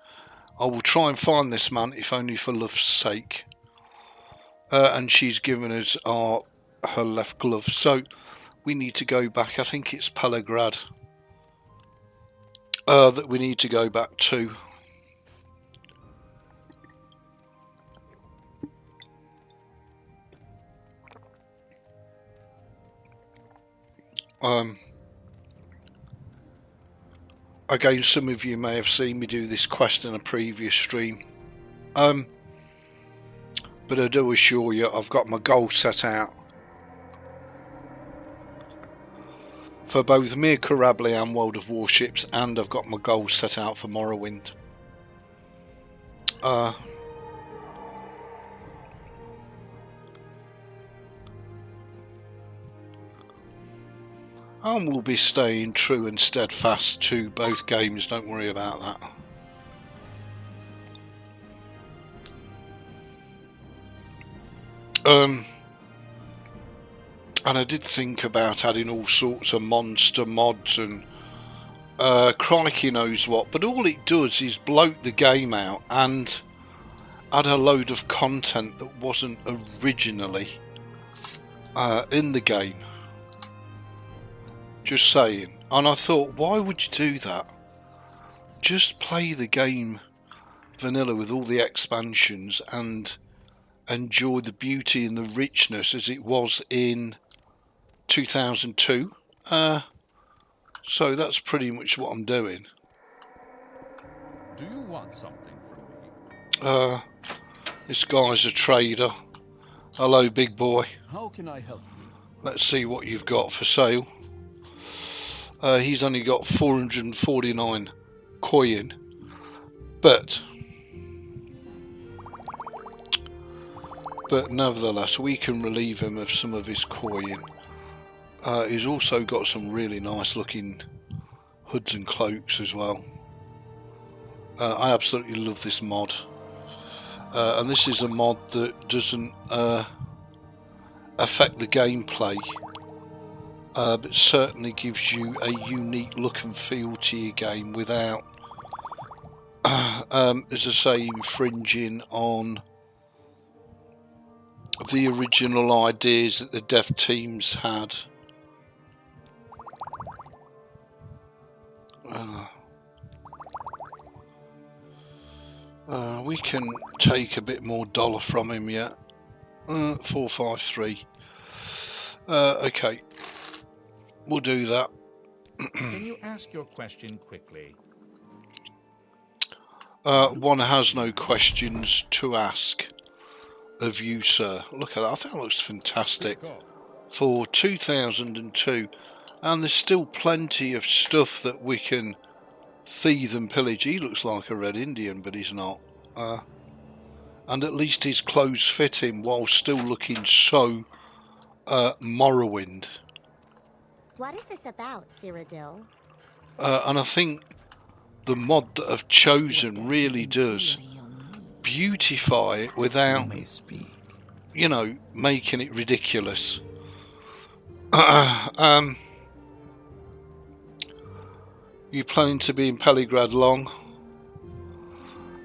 I will try and find this man, if only for love's sake. And she's given us her left glove, so we need to go back. I think it's Peligrad that we need to go back to. Again, some of you may have seen me do this quest in a previous stream, but I do assure you I've got my goal set out for both Mir Corabli and World of Warships, and I've got my goals set out for Morrowind. And we'll be staying true and steadfast to both games, don't worry about that. And I did think about adding all sorts of monster mods and crikey knows what, but all it does is bloat the game out and add a load of content that wasn't originally in the game. Just saying. And I thought, why would you do that? Just play the game vanilla with all the expansions and enjoy the beauty and the richness as it was in 2002. So that's pretty much what I'm doing. Do you want something from me? This guy's a trader. Hello, big boy. How can I help you? Let's see what you've got for sale. He's only got 449 coin, but nevertheless we can relieve him of some of his coin. He's also got some really nice looking hoods and cloaks as well. I absolutely love this mod, and this is a mod that doesn't affect the gameplay, but certainly gives you a unique look and feel to your game without, as I say, infringing on the original ideas that the dev teams had. We can take a bit more dollar from him yet. 453. Okay. We'll do that. Can you ask your question quickly? One has no questions to ask of you, sir. Look at that. I think that looks fantastic for 2002. And there's still plenty of stuff that we can thieve and pillage. He looks like a Red Indian, but he's not. And at least his clothes fit him while still looking so Morrowind. What is this about, Cyrodiil? And I think the mod that I've chosen really does beautify it without, you know, making it ridiculous. You planning to be in Peligrad long?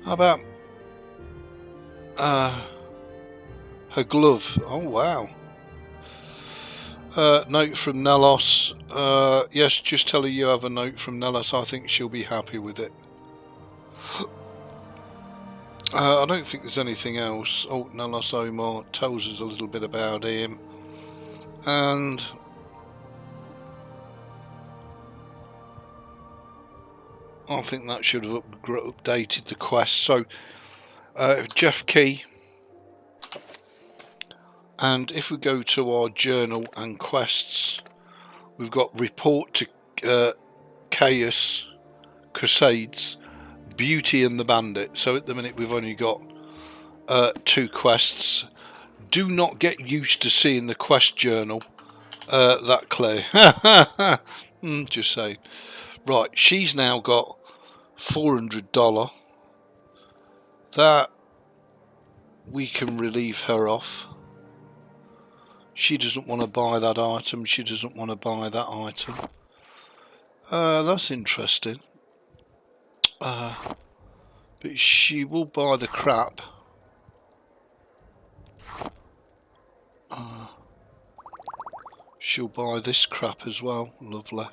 How about her glove? Oh wow. Note from Nelos. Yes, just tell her you have a note from Nelos. I think she'll be happy with it. I don't think there's anything else. Oh, Nelos Omar tells us a little bit about him. And I think that should have updated the quest. So, Jeff Key. And if we go to our journal and quests, we've got report to Chaos Crusades, Beauty and the Bandit. So at the minute we've only got 2 quests. Do not get used to seeing the quest journal that clear. Just saying. Right, she's now got $400. That we can relieve her off. She doesn't want to buy that item. She doesn't want to buy that item. That's interesting. But she will buy the crap. She'll buy this crap as well. Lovely.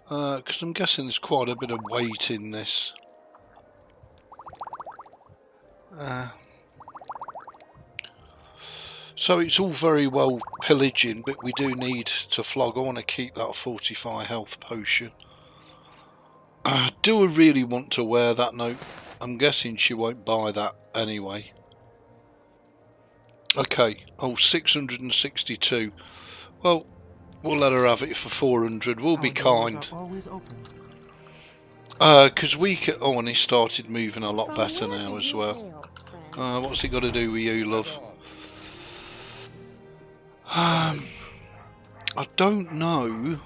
Because I'm guessing there's quite a bit of weight in this. So it's all very well pillaging, but we do need to flog. I want to keep that 45 health potion. Do I really want to wear that note? I'm guessing she won't buy that anyway. Okay, oh, 662. Well, we'll let her have it for 400. We'll be kind. Because we can... Oh, and he started moving a lot better now as well. What's it got to do with you, love? I don't know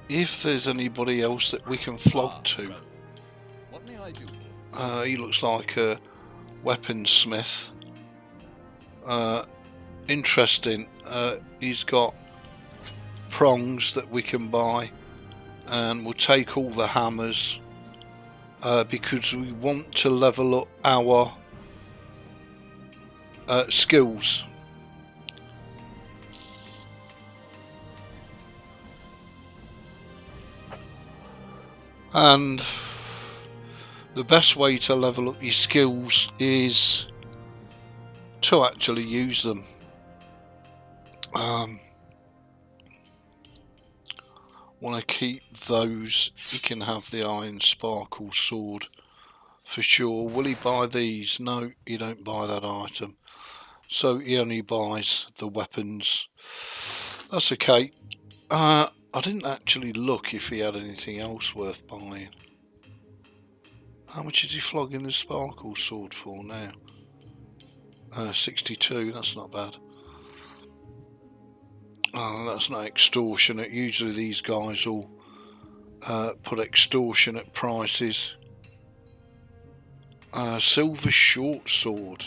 if there's anybody else that we can flog to. What may I do? He looks like a weaponsmith. Interesting. He's got prongs that we can buy, and we'll take all the hammers because we want to level up our skills. And the best way to level up your skills is to actually use them. Want to keep those. You can have the iron sparkle sword for sure. Will he buy these? No, you don't buy that item. So he only buys the weapons. That's okay. I didn't actually look if he had anything else worth buying. How much is he flogging the sparkle sword for now? 62, that's not bad. That's not extortionate. Usually these guys will put extortionate prices. Silver short sword.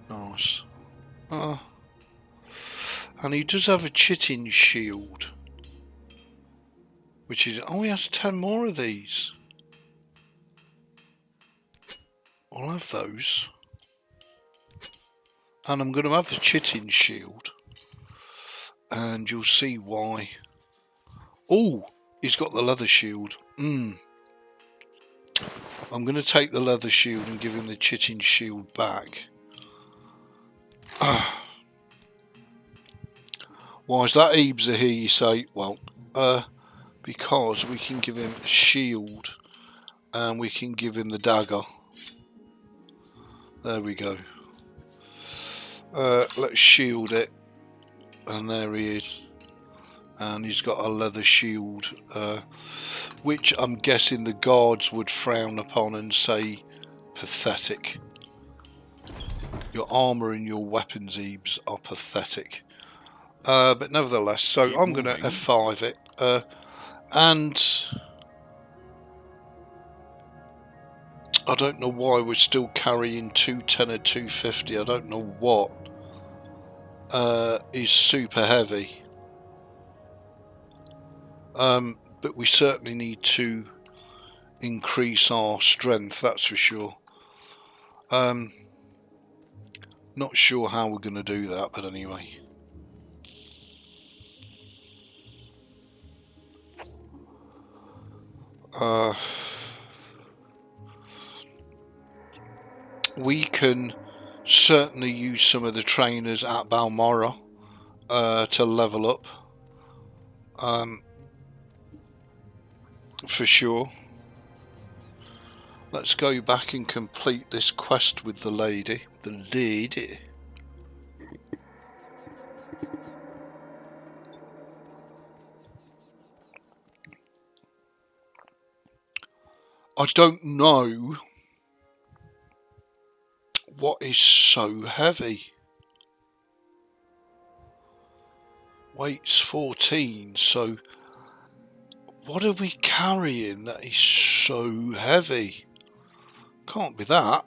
Nice. And he does have a chitin shield. Which is... Oh, he has 10 more of these. I'll have those. And I'm going to have the chitin shield. And you'll see why. Oh, he's got the leather shield. I'm going to take the leather shield and give him the chitin shield back. Why is that Ebeez here, you say? Well, because we can give him a shield and we can give him the dagger. There we go. Let's shield it. And there he is. And he's got a leather shield, which I'm guessing the guards would frown upon and say pathetic. Your armour and your weapons, Ebeez, are pathetic. But nevertheless, so I'm going to F5 it. And I don't know why we're still carrying 210 or 250. I don't know what. is super heavy. But we certainly need to increase our strength, that's for sure. Not sure how we're going to do that, but anyway. We can certainly use some of the trainers at Balmoral to level up, for sure. Let's go back and complete this quest with the lady. I don't know what is so heavy. Weight's 14, so what are we carrying that is so heavy? Can't be that.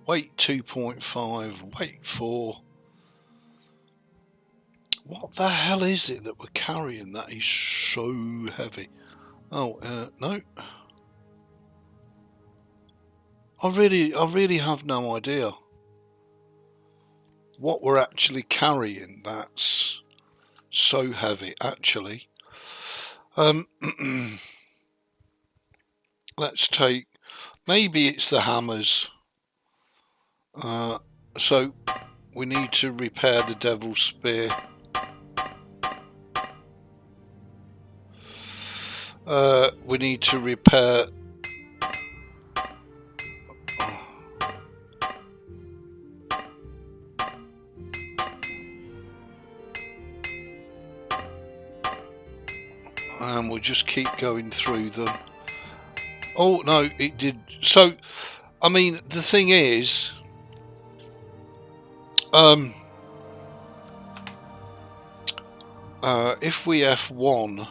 Weight 2.5, weight 4. What the hell is it that we're carrying that is so heavy? Oh, no. I really have no idea what we're actually carrying that's so heavy, actually. Let's take, maybe it's the hammers. So we need to repair the devil's spear. We need to repair and we'll just keep going through them. Oh no, it did. So I mean, the thing is, if we F1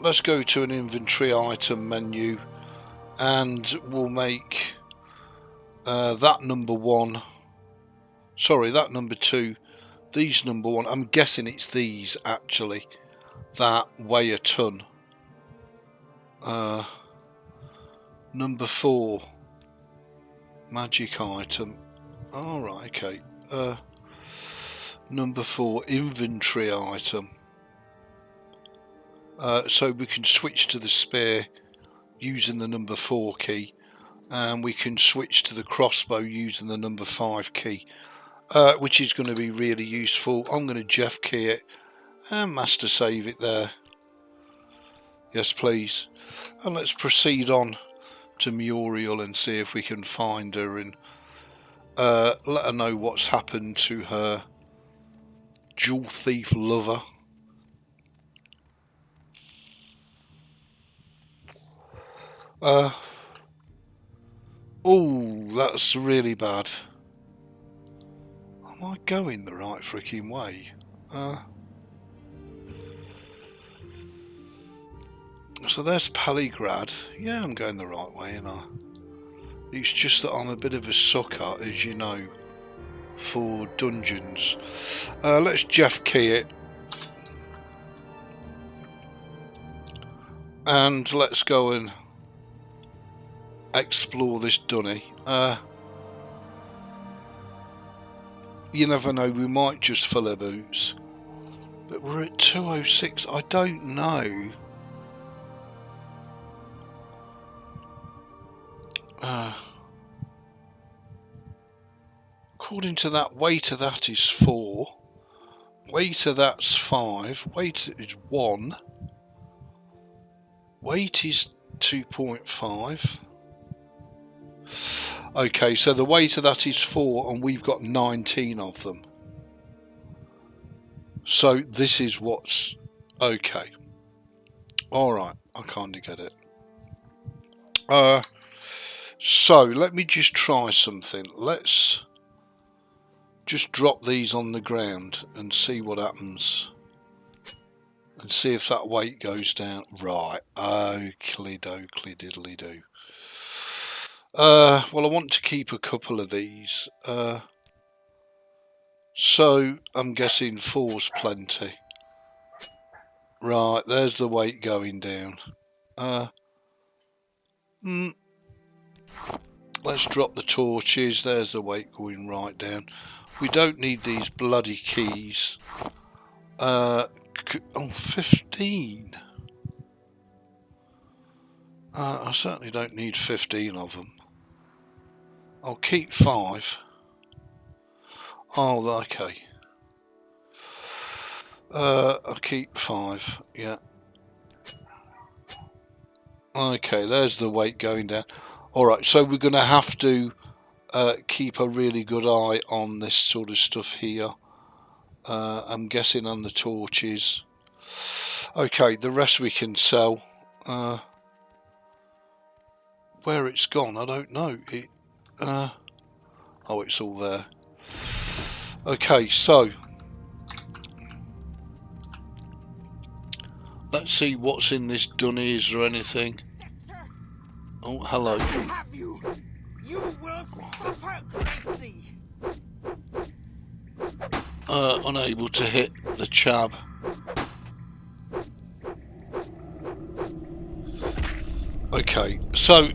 let's go to an inventory item menu and we'll make that number 1, sorry, that number 2, these number 1. I'm guessing it's these actually that weigh a ton. Number 4, magic item. Alright, okay. Number 4, inventory item. So we can switch to the spear using the number 4 key, and we can switch to the crossbow using the number 5 key, which is going to be really useful. I'm going to Jeff key it and master save it there. Yes please. And let's proceed on to Muriel and see if we can find her and let her know what's happened to her jewel thief lover. Oh, that's really bad. Am I going the right freaking way? So there's Paligrad. Yeah, I'm going the right way, and it's just that I'm a bit of a sucker, as you know, for dungeons. Let's Jeff key it. And let's go and explore this dunny. You never know, we might just fill our boots. But we're at 206, I don't know. According to that, weight of that is 4. Weight of that's 5. Weight is 1. Weight is 2.5. Okay, so the weight of that is 4 and we've got 19 of them. So this is what's okay. Alright, I kinda get it. So let me just try something. Let's just drop these on the ground and see what happens. And see if that weight goes down. Right, oakley dokley diddly do. Well, I want to keep a couple of these. So I'm guessing 4's plenty. Right, there's the weight going down. Let's drop the torches. There's the weight going right down. We don't need these bloody keys. Oh, 15. I certainly don't need 15 of them. I'll keep 5. Oh, okay. I'll keep 5. Yeah. Okay, there's the weight going down. Alright, so we're going to have to keep a really good eye on this sort of stuff here. I'm guessing on the torches. Okay, the rest we can sell. Where it's gone, I don't know. Oh, it's all there. Okay, so let's see what's in this dunnies or anything. Oh, hello. Have you? You will suffer greatly. Unable to hit the chab. Okay, so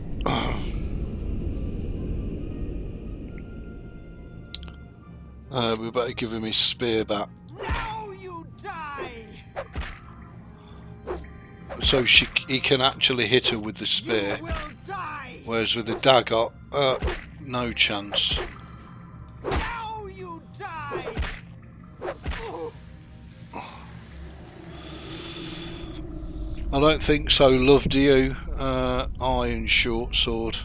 we better give him his spear back. Now you die. So he can actually hit her with the spear, You will die. whereas with the dagger, no chance. Now you die. I don't think so, love, do you? Iron short sword.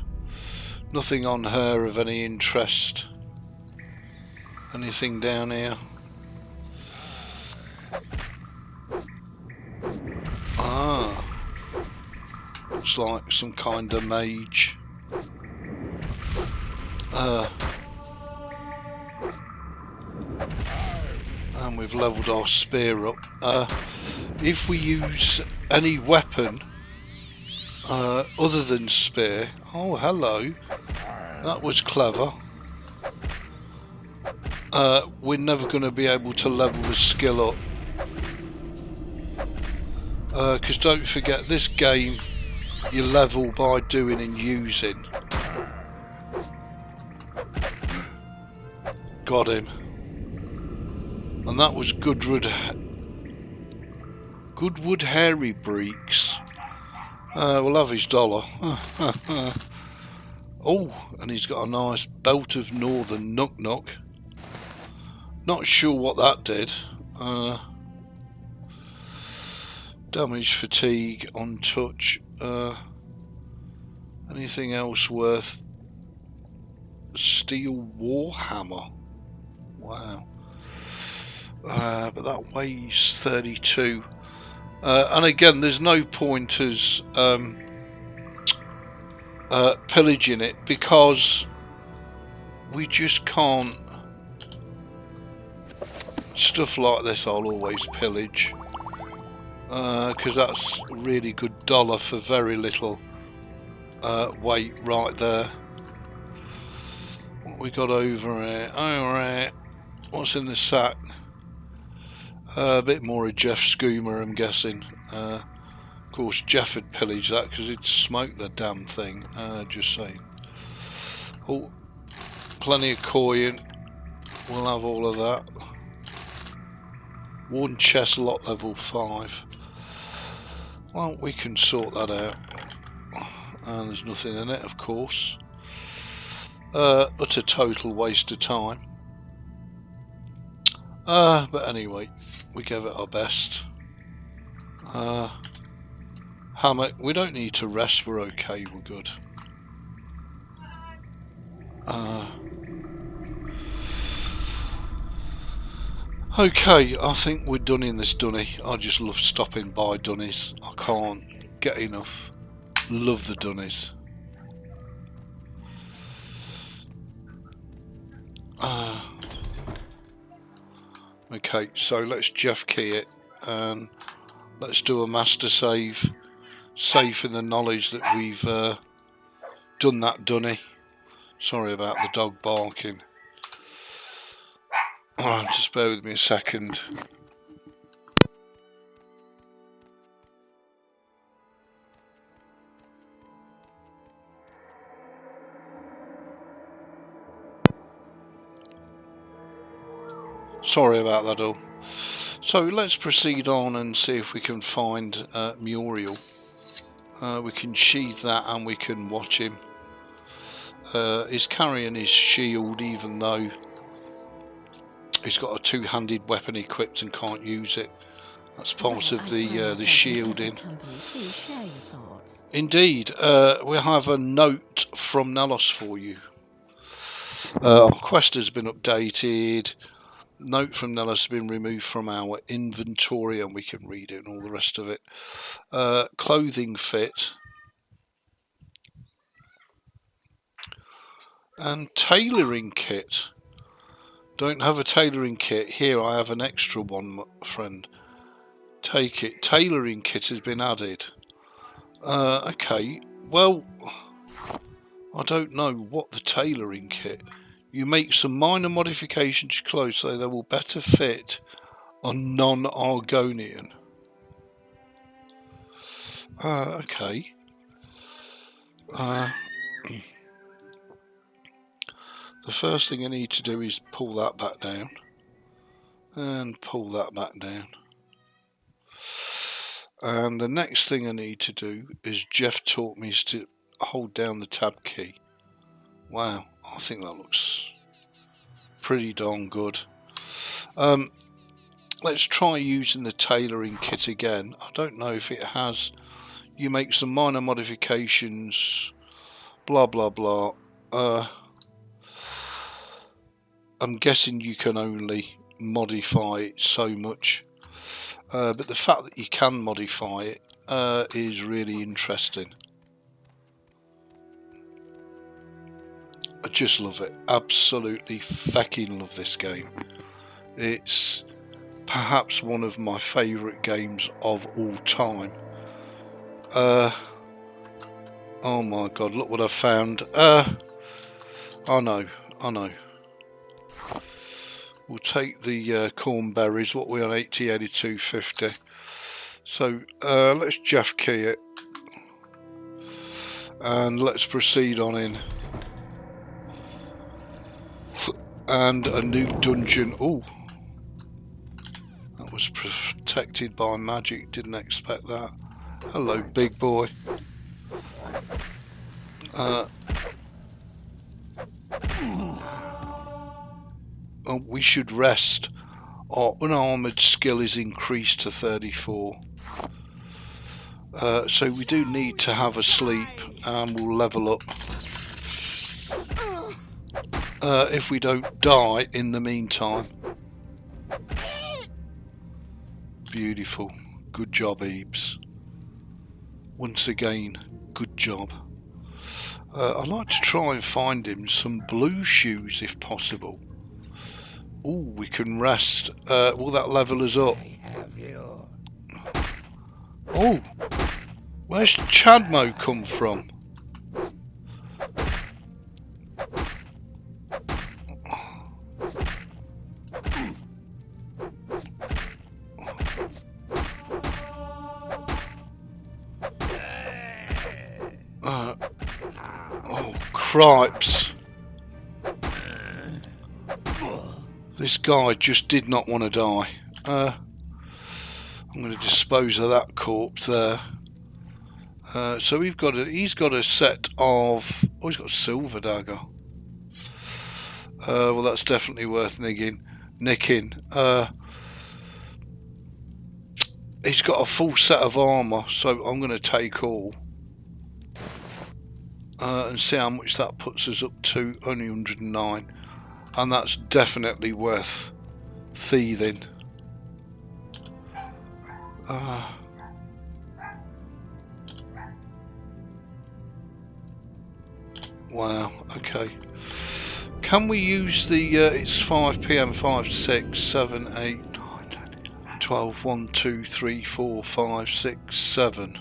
Nothing on her of any interest. Anything down here? Ah. Looks like some kind of mage. And we've levelled our spear up. If we use any weapon other than spear... Oh, hello. That was clever. We're never going to be able to level the skill up. Because don't forget, this game you level by doing and using. Got him. And that was Goodwood Hairy Breeks. We'll have his dollar. Oh, and he's got a nice belt of Northern Knock. Not sure what that did. Damage, fatigue, on touch. Anything else worth? Steel Warhammer. Wow. But that weighs 32. And again, there's no point as pillaging it, because we just can't. Stuff like this I'll always pillage, because that's a really good dollar for very little weight right there. What we got over here? Alright, what's in the sack? A bit more of Jeff's skoomer, I'm guessing. Of course Jeff had pillaged that because he'd smoked the damn thing. Just saying. Oh, plenty of coin. We'll have all of that. One chest lot level 5. Well, we can sort that out. And there's nothing in it, of course. Utter total waste of time. But anyway, we gave it our best. Hammock, we don't need to rest, we're okay, we're good. Okay, I think we're done in this dunny. I just love stopping by dunnies. I can't get enough. Love the dunnies. Okay, so let's Jeff key it and let's do a master save, safe in the knowledge that we've done that, Dunny. Sorry about the dog barking. Oh, just bear with me a second. Sorry about that all. So let's proceed on and see if we can find Muriel. We can sheathe that and we can watch him. He's carrying his shield even though he's got a two-handed weapon equipped and can't use it. That's part of the shielding. Indeed, we have a note from Nelos for you. Our quest has been updated. Note from Nelos has been removed from our inventory and we can read it and all the rest of it. Clothing fit. And tailoring kit. Don't have a tailoring kit. Here I have an extra one, my friend. Take it. Tailoring kit has been added. Okay. Well, I don't know what the tailoring kit. You make some minor modifications to clothes so they will better fit a non-Argonian. Okay. The first thing I need to do is pull that back down. And pull that back down. And the next thing I need to do is Jeff taught me to hold down the tab key. Wow, I think that looks pretty darn good. Let's try using the tailoring kit again. I don't know if it has. You make some minor modifications. Blah blah blah. I'm guessing you can only modify it so much. But the fact that you can modify it is really interesting. I just love it. Absolutely fecking love this game. It's perhaps one of my favourite games of all time. Oh my god, look what I found. I know. We'll take the cornberries. What we're on 80, 82, 50. So let's Jeff key it. And let's proceed on in. And a new dungeon. Oh, that was protected by magic. Didn't expect that. Hello, big boy. We should rest. Our unarmoured skill is increased to 34. So we do need to have a sleep and we'll level up. If we don't die in the meantime. Beautiful. Good job, Ebeez. Once again, good job. I'd like to try and find him some blue shoes if possible. Oh, we can rest. Will that level us up? Oh, where's Chadmo come from? Oh, cripes. This guy just did not want to die. I'm going to dispose of that corpse there. So he's got a set of... Oh, he's got a silver dagger. Well, that's definitely worth nicking. He's got a full set of armour, so I'm going to take all. And see how much that puts us up to. Only 109. And that's definitely worth thieving. Wow, okay. Can we use the, it's 5 PM, 5, 6, 7, 8, 9, 10, 12, 1, 2, 3, 4, 5, 6, 7.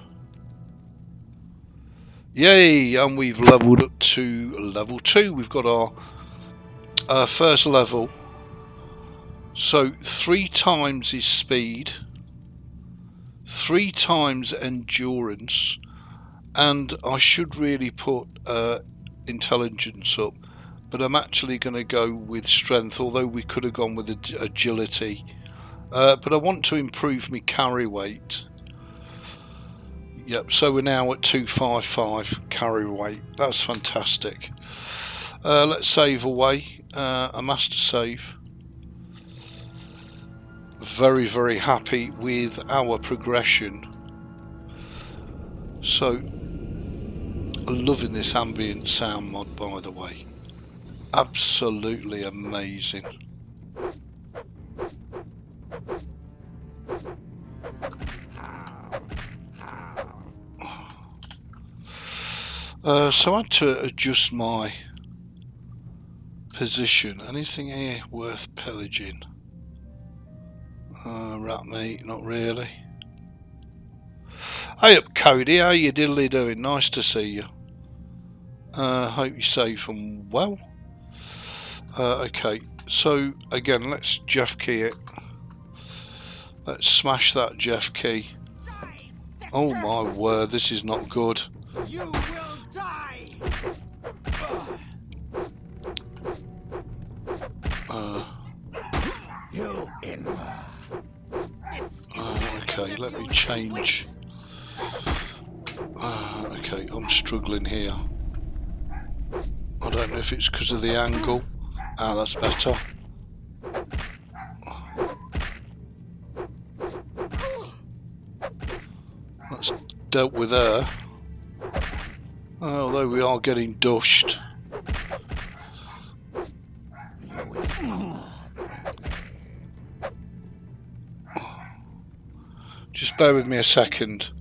Yay! And we've leveled up to level 2. We've got our first level. So 3 times his speed, 3 times endurance, and I should really put intelligence up, but I'm actually going to go with strength, although we could have gone with agility. But I want to improve my carry weight. Yep, so we're now at 255 carry weight. That's fantastic. Let's save away. A master save. Very, very happy with our progression. So, loving this ambient sound mod, by the way. Absolutely amazing. So I had to adjust my position. Anything here worth pillaging? Rat meat, not really. Hey up, Cody, how you diddly doing? Nice to see you. Hope you're safe and well. Okay, so again, let's Jeff key it. Let's smash that Jeff key. Oh my word, this is not good. You will die. You okay, let me change. Okay, I'm struggling here. I don't know if it's because of the angle. Ah, that's better. That's dealt with her. Although we are getting dushed. Just bear with me a second.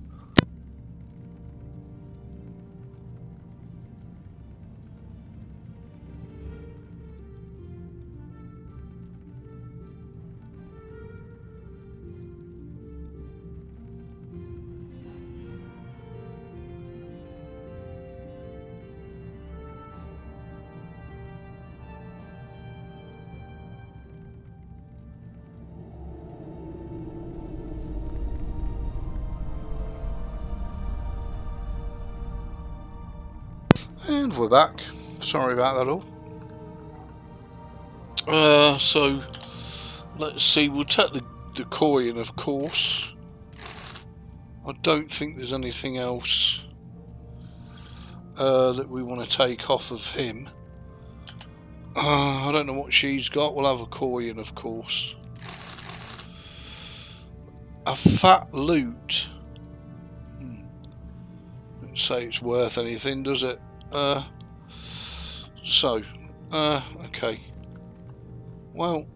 And we're back. Sorry about that all. So let's see. We'll take the coin, of course. I don't think there's anything else that we want to take off of him. I don't know what she's got. We'll have a coin, of course. A fat loot. Don't say it's worth anything, does it? Okay. Well,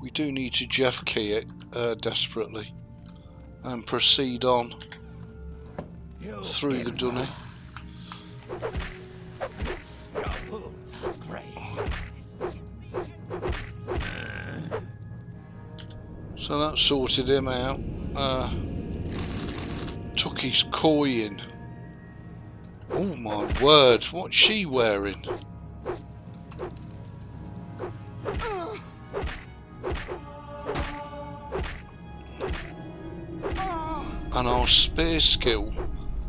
we do need to Jeff key it desperately and proceed on through the dunny. So that sorted him out. Took his coin. Oh my word, what's she wearing? And our spear skill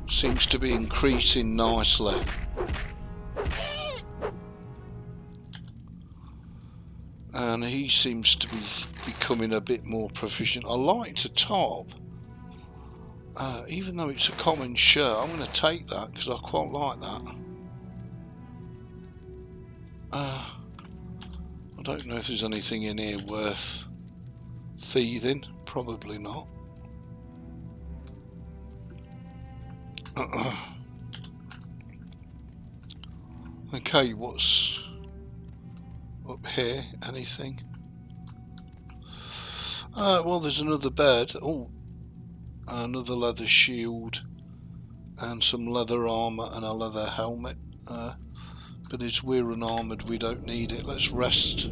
seems to be increasing nicely. And he seems to be becoming a bit more proficient. I like to top. Even though it's a common shirt, I'm going to take that because I quite like that. I don't know if there's anything in here worth thieving. Probably not. Okay, what's up here? Anything? Well, there's another bed. Oh. Another leather shield and some leather armour and a leather helmet, but as we're unarmoured we don't need it. Let's rest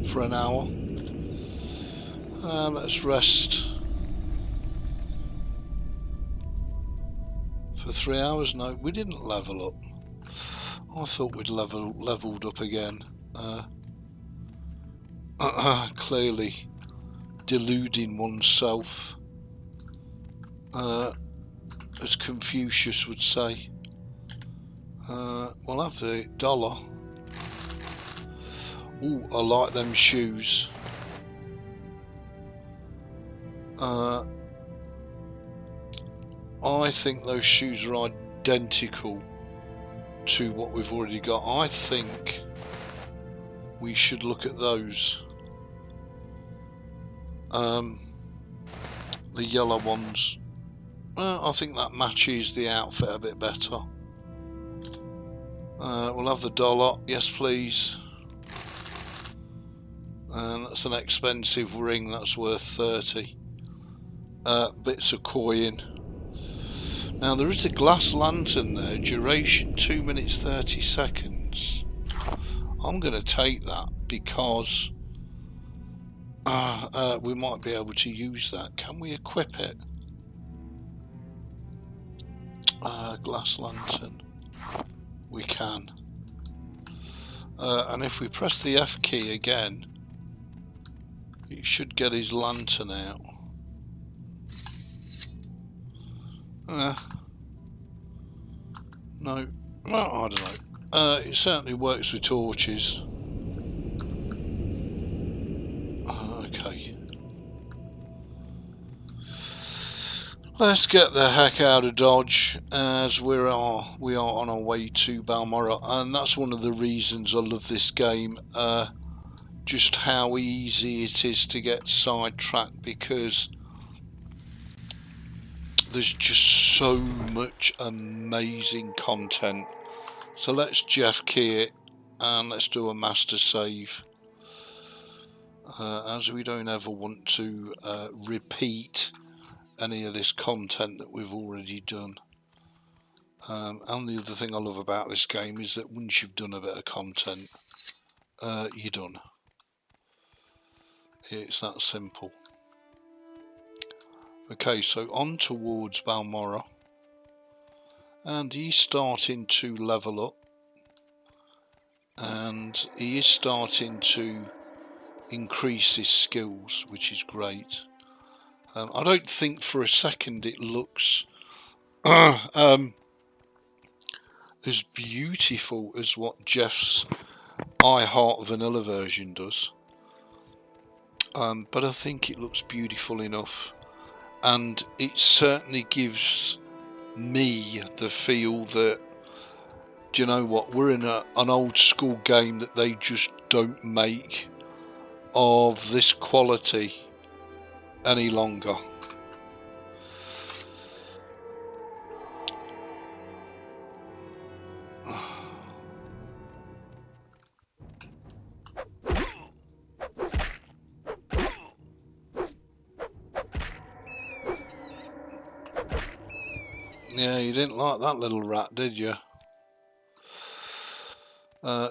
for an hour. Let's rest For 3 hours? No, we didn't level up. I thought we'd leveled up again. Clearly deluding oneself, as Confucius would say. We'll have the dollar. Ooh, I like them shoes. I think those shoes are identical to what we've already got. I think we should look at those. The yellow ones. Well, I think that matches the outfit a bit better. We'll have the dollar. Yes, please. And that's an expensive ring. That's worth 30 bits of coin. Now there is a glass lantern there. Duration 2 minutes 30 seconds. I'm going to take that because we might be able to use that. Can we equip it? Glass lantern. We can. And if we press the F key again, it should get his lantern out. No, well, I don't know. It certainly works with torches. Okay. Let's get the heck out of Dodge, as we are on our way to Balmoral, and that's one of the reasons I love this game. Just how easy it is to get sidetracked, because there's just so much amazing content. So let's Jeff key it and let's do a master save, as we don't ever want to repeat any of this content that we've already done. And the other thing I love about this game is that once you've done a bit of content, you're done. It's that simple. Okay, so on towards Balmoral, and he's starting to level up, and he is starting to increase his skills, which is great. I don't think for a second it looks as beautiful as what Jeff's I Heart Vanilla version does, but I think it looks beautiful enough, and it certainly gives me the feel that, do you know what, we're in an old school game that they just don't make of this quality any longer. Yeah, you didn't like that little rat, did you?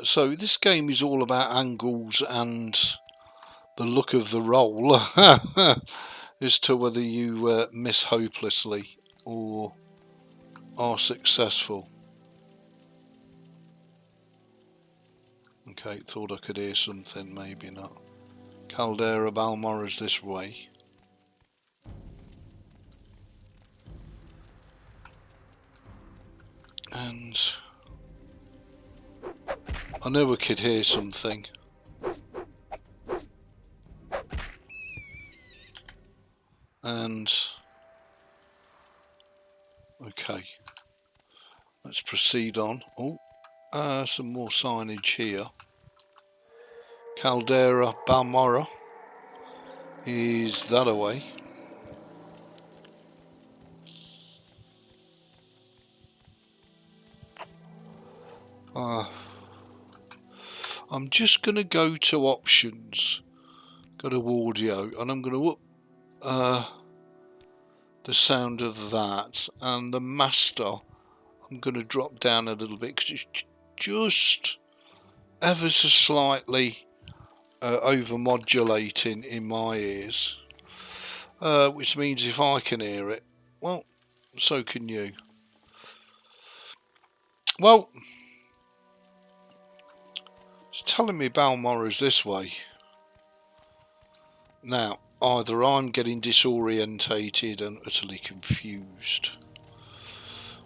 So this game is all about angles and the look of the roll as to whether you miss hopelessly or are successful. Okay, thought I could hear something, maybe not. Caldera Balmora's this way. And I knew I could hear something. And okay, let's proceed on. Oh, some more signage here. Caldera Balmoral is that away. I'm just going to go to options, go to audio, and I'm going to up the sound of that, and the master I'm going to drop down a little bit because it's just ever so slightly over modulating in my ears, which means if I can hear it, well, so can you. Well, it's telling me Balmora's this way. Now, either I'm getting disorientated and utterly confused.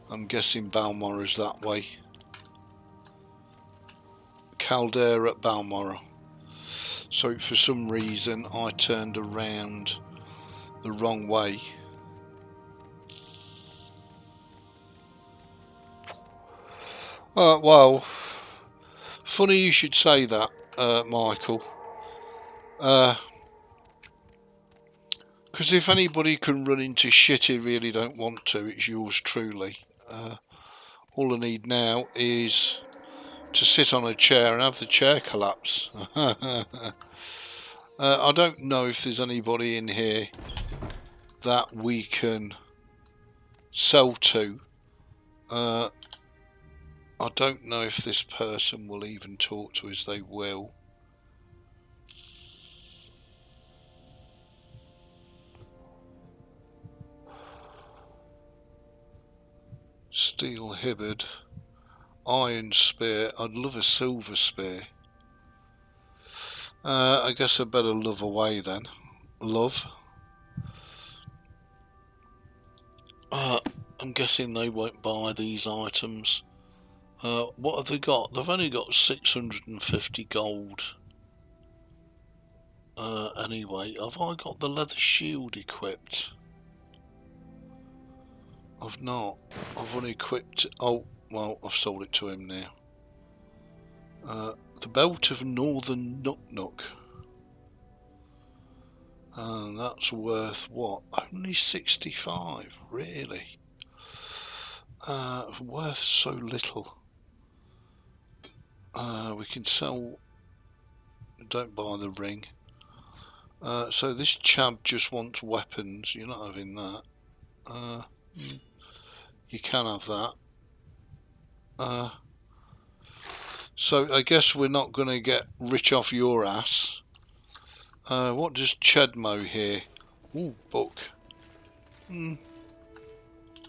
I'm guessing Balmora's that way. Caldera at Balmora. So for some reason I turned around the wrong way. Well, funny you should say that, Michael. Because if anybody can run into shit he really don't want to, it's yours truly. All I need now is to sit on a chair and have the chair collapse. I don't know if there's anybody in here that we can sell to. I don't know if this person will even talk to us. They will. Steel hibbard, iron spear. I'd love a silver spear. I guess I better love away then. Love. I'm guessing they won't buy these items. What have they got? They've only got 650 gold. Anyway, have I got the leather shield equipped? I've not. I've only equipped... Oh, well, I've sold it to him now. The belt of Northern Nook. And that's worth what? Only 65, really? Worth so little. We can sell... Don't buy the ring. So this chap just wants weapons. You're not having that. You can have that. So I guess we're not going to get rich off your ass. What does Chedmo here? Ooh, book.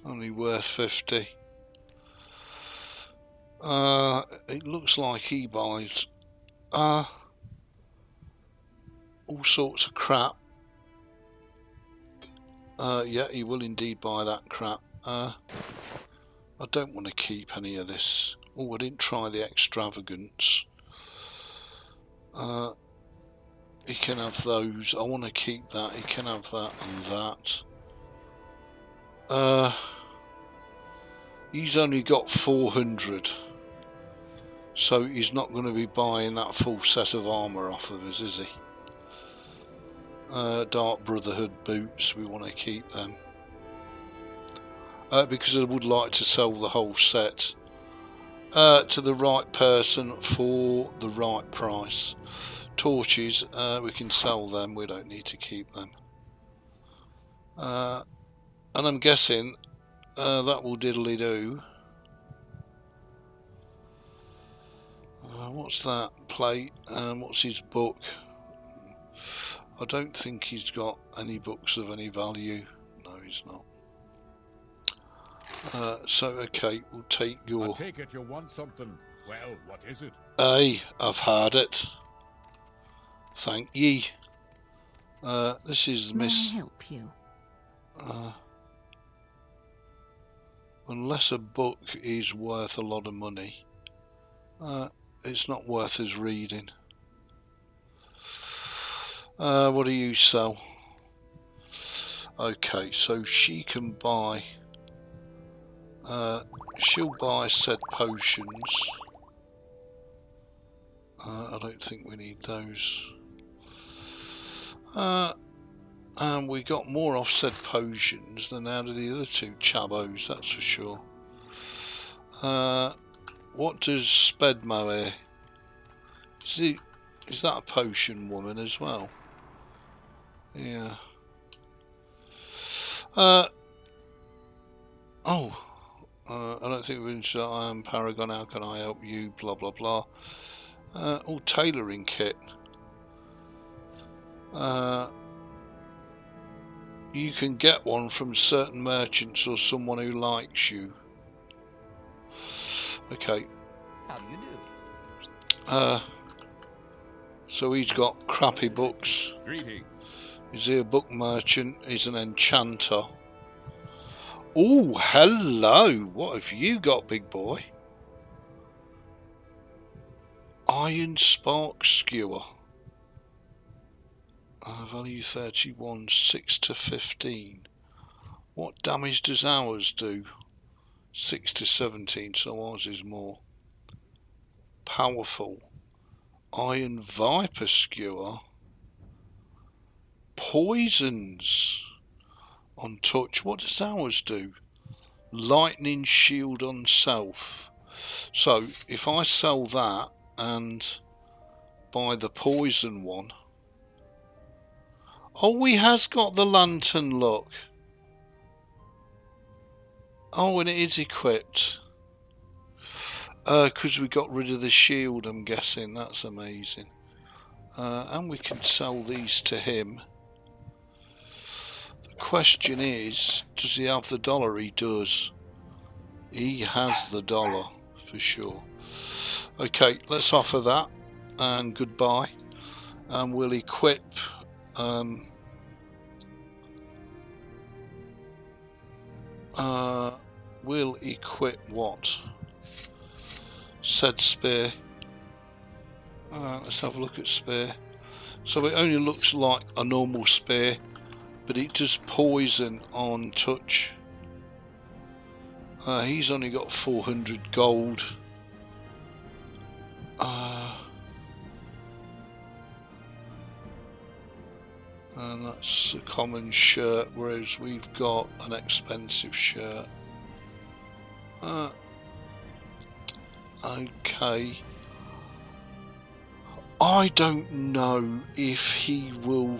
Only worth 50. It looks like he buys all sorts of crap. Yeah, he will indeed buy that crap. I don't want to keep any of this. Oh, I didn't try the extravagance. He can have those. I want to keep that. He can have that and that. He's only got 400. So he's not going to be buying that full set of armour off of us, is he? Dark Brotherhood boots, we want to keep them. Because I would like to sell the whole set to the right person for the right price. Torches, we can sell them, we don't need to keep them. And I'm guessing that will diddly do. What's that? Plate. What's his book? I don't think he's got any books of any value. No, he's not. So, okay, we'll take your... I take it you want something. Well, what is it? Aye, I've had it. Thank ye. This is Miss... May I help you? Unless a book is worth a lot of money, it's not worth us reading. What do you sell? Okay, so she can buy... she'll buy said potions. I don't think we need those. And we got more offset potions than out of the other two chabos, that's for sure. What does Spedmo here? Is that a potion woman as well? Yeah. I don't think we're in I am Paragon, how can I help you? Blah blah blah. Tailoring kit. You can get one from certain merchants or someone who likes you. Okay. How do you do? So he's got crappy books. Greetings. Is he a book merchant? He's an enchanter. Oh, hello. What have you got, big boy? Iron spark skewer. Value 31, 6 to 15. What damage does ours do? 6 to 17, so ours is more powerful. Iron viper skewer. Poisons on touch. What does ours do? Lightning shield on self. So if I sell that and buy the poison one. Oh, he has got the lantern, look. Oh, and it is equipped. Because we got rid of the shield, I'm guessing. That's amazing. And we can sell these to him. The question is, does he have the dollar? He does. He has the dollar, for sure. Okay, let's offer that. And goodbye. And we'll equip... we'll equip what? Said spear. Let's have a look at spear. So it only looks like a normal spear, but it does poison on touch. He's only got 400 gold. And that's a common shirt, whereas we've got an expensive shirt. Okay. I don't know if he will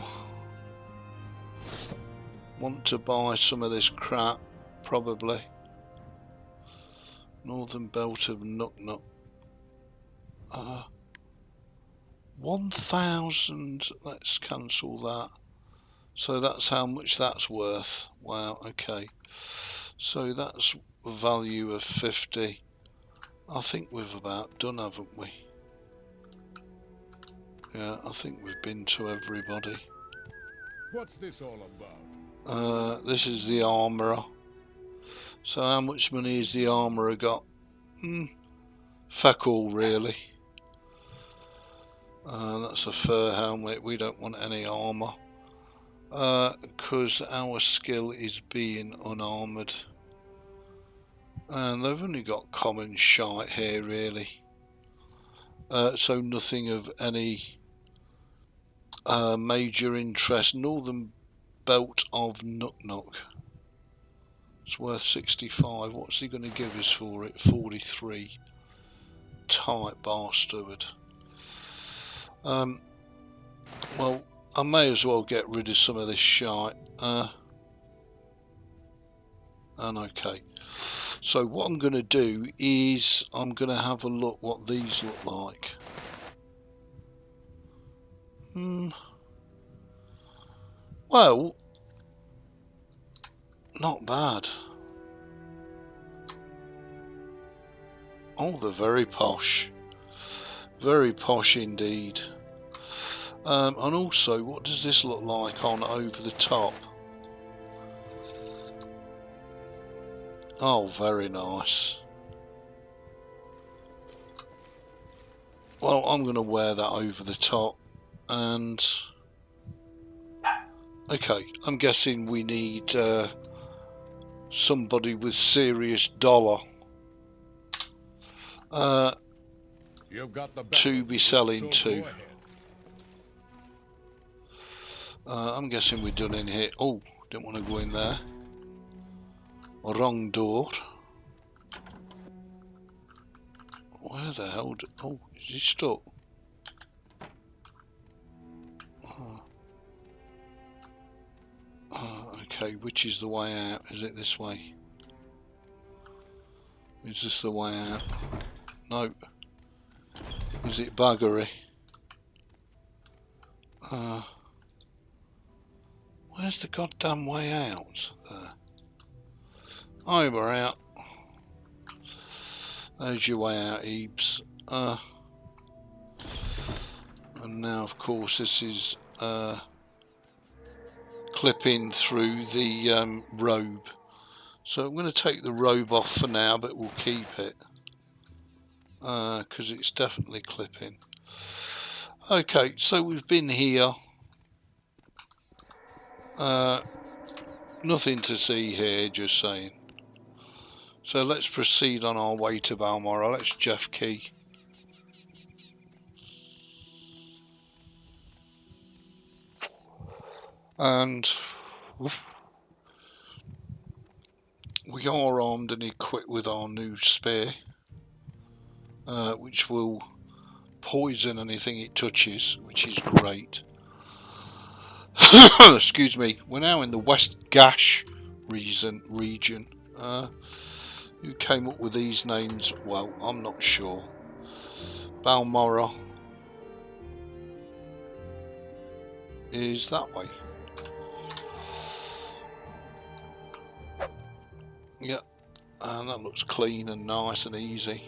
want to buy some of this crap. Probably. Northern belt of Nuk Nuk. 1,000. Let's cancel that. So that's how much that's worth. Wow, okay. So that's a value of 50. I think we've about done, haven't we? Yeah, I think we've been to everybody. What's this all about? This is the armourer. So how much money has the armourer got? Fuck all, really. That's a fur helmet. We don't want any armour. Because our skill is being unarmoured. And they've only got common shite here, really. So nothing of any major interest. Northern belt of Nuk Nuk. It's worth 65. What's he going to give us for it? 43. Tight bastard. Well, I may as well get rid of some of this shite. And okay. So what I'm going to do is I'm going to have a look what these look like. Well, not bad. Oh, they're very posh. Very posh indeed. And also, what does this look like on over the top? Oh, very nice. Well, I'm going to wear that over the top. And okay, I'm guessing we need somebody with serious dollar You've got the to be selling so to. go ahead. I'm guessing we're done in here. Oh, don't want to go in there. Wrong door. Where the hell? Oh, is he stuck? Okay, which is the way out? Is it this way? Is this the way out? No. Is it buggery? Where's the goddamn way out? There. Oh, we're out. There's your way out, Ebeez. And now, of course, this is clipping through the robe. So I'm going to take the robe off for now, but we'll keep it because it's definitely clipping. Okay, so we've been here. Nothing to see here, just saying. So let's proceed on our way to Balmoral. Let's Jeff key. And we are armed and equipped with our new spear, which will poison anything it touches, which is great. Excuse me. We're now in the West Gash region. Who came up with these names? Well, I'm not sure. Balmoral is that way. Yeah, and that looks clean and nice and easy.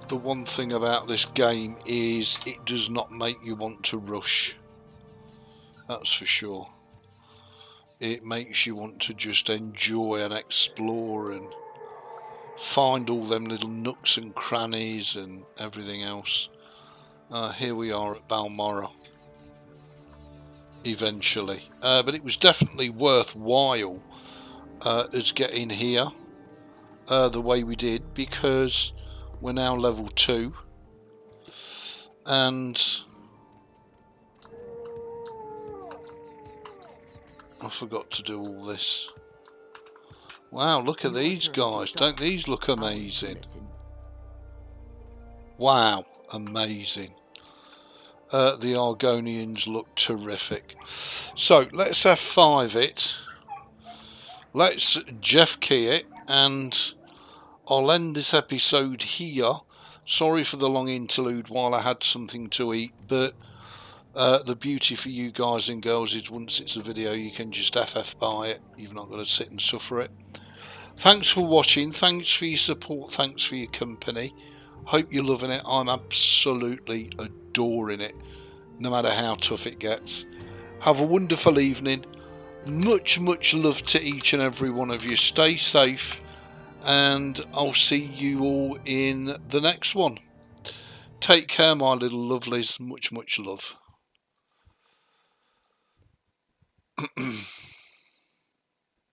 The one thing about this game is it does not make you want to rush. That's for sure. It makes you want to just enjoy and explore and find all them little nooks and crannies and everything else. Here we are at Balmoral. Eventually. But it was definitely worthwhile us getting here the way we did, because we're now level 2 and I forgot to do all this. Wow, look at these guys. Don't these look amazing? Wow, amazing. The Argonians look terrific. So let's F5 it. Let's Jeff key it, and I'll end this episode here. Sorry for the long interlude while I had something to eat, but the beauty for you guys and girls is once it's a video you can just FF by it. You've not got to sit and suffer it. Thanks for watching, thanks for your support, thanks for your company. Hope you're loving it. I'm absolutely adoring it, no matter how tough it gets. Have a wonderful evening. Much love to each and every one of you. Stay safe, and I'll see you all in the next one. Take care, my little lovelies. Much love.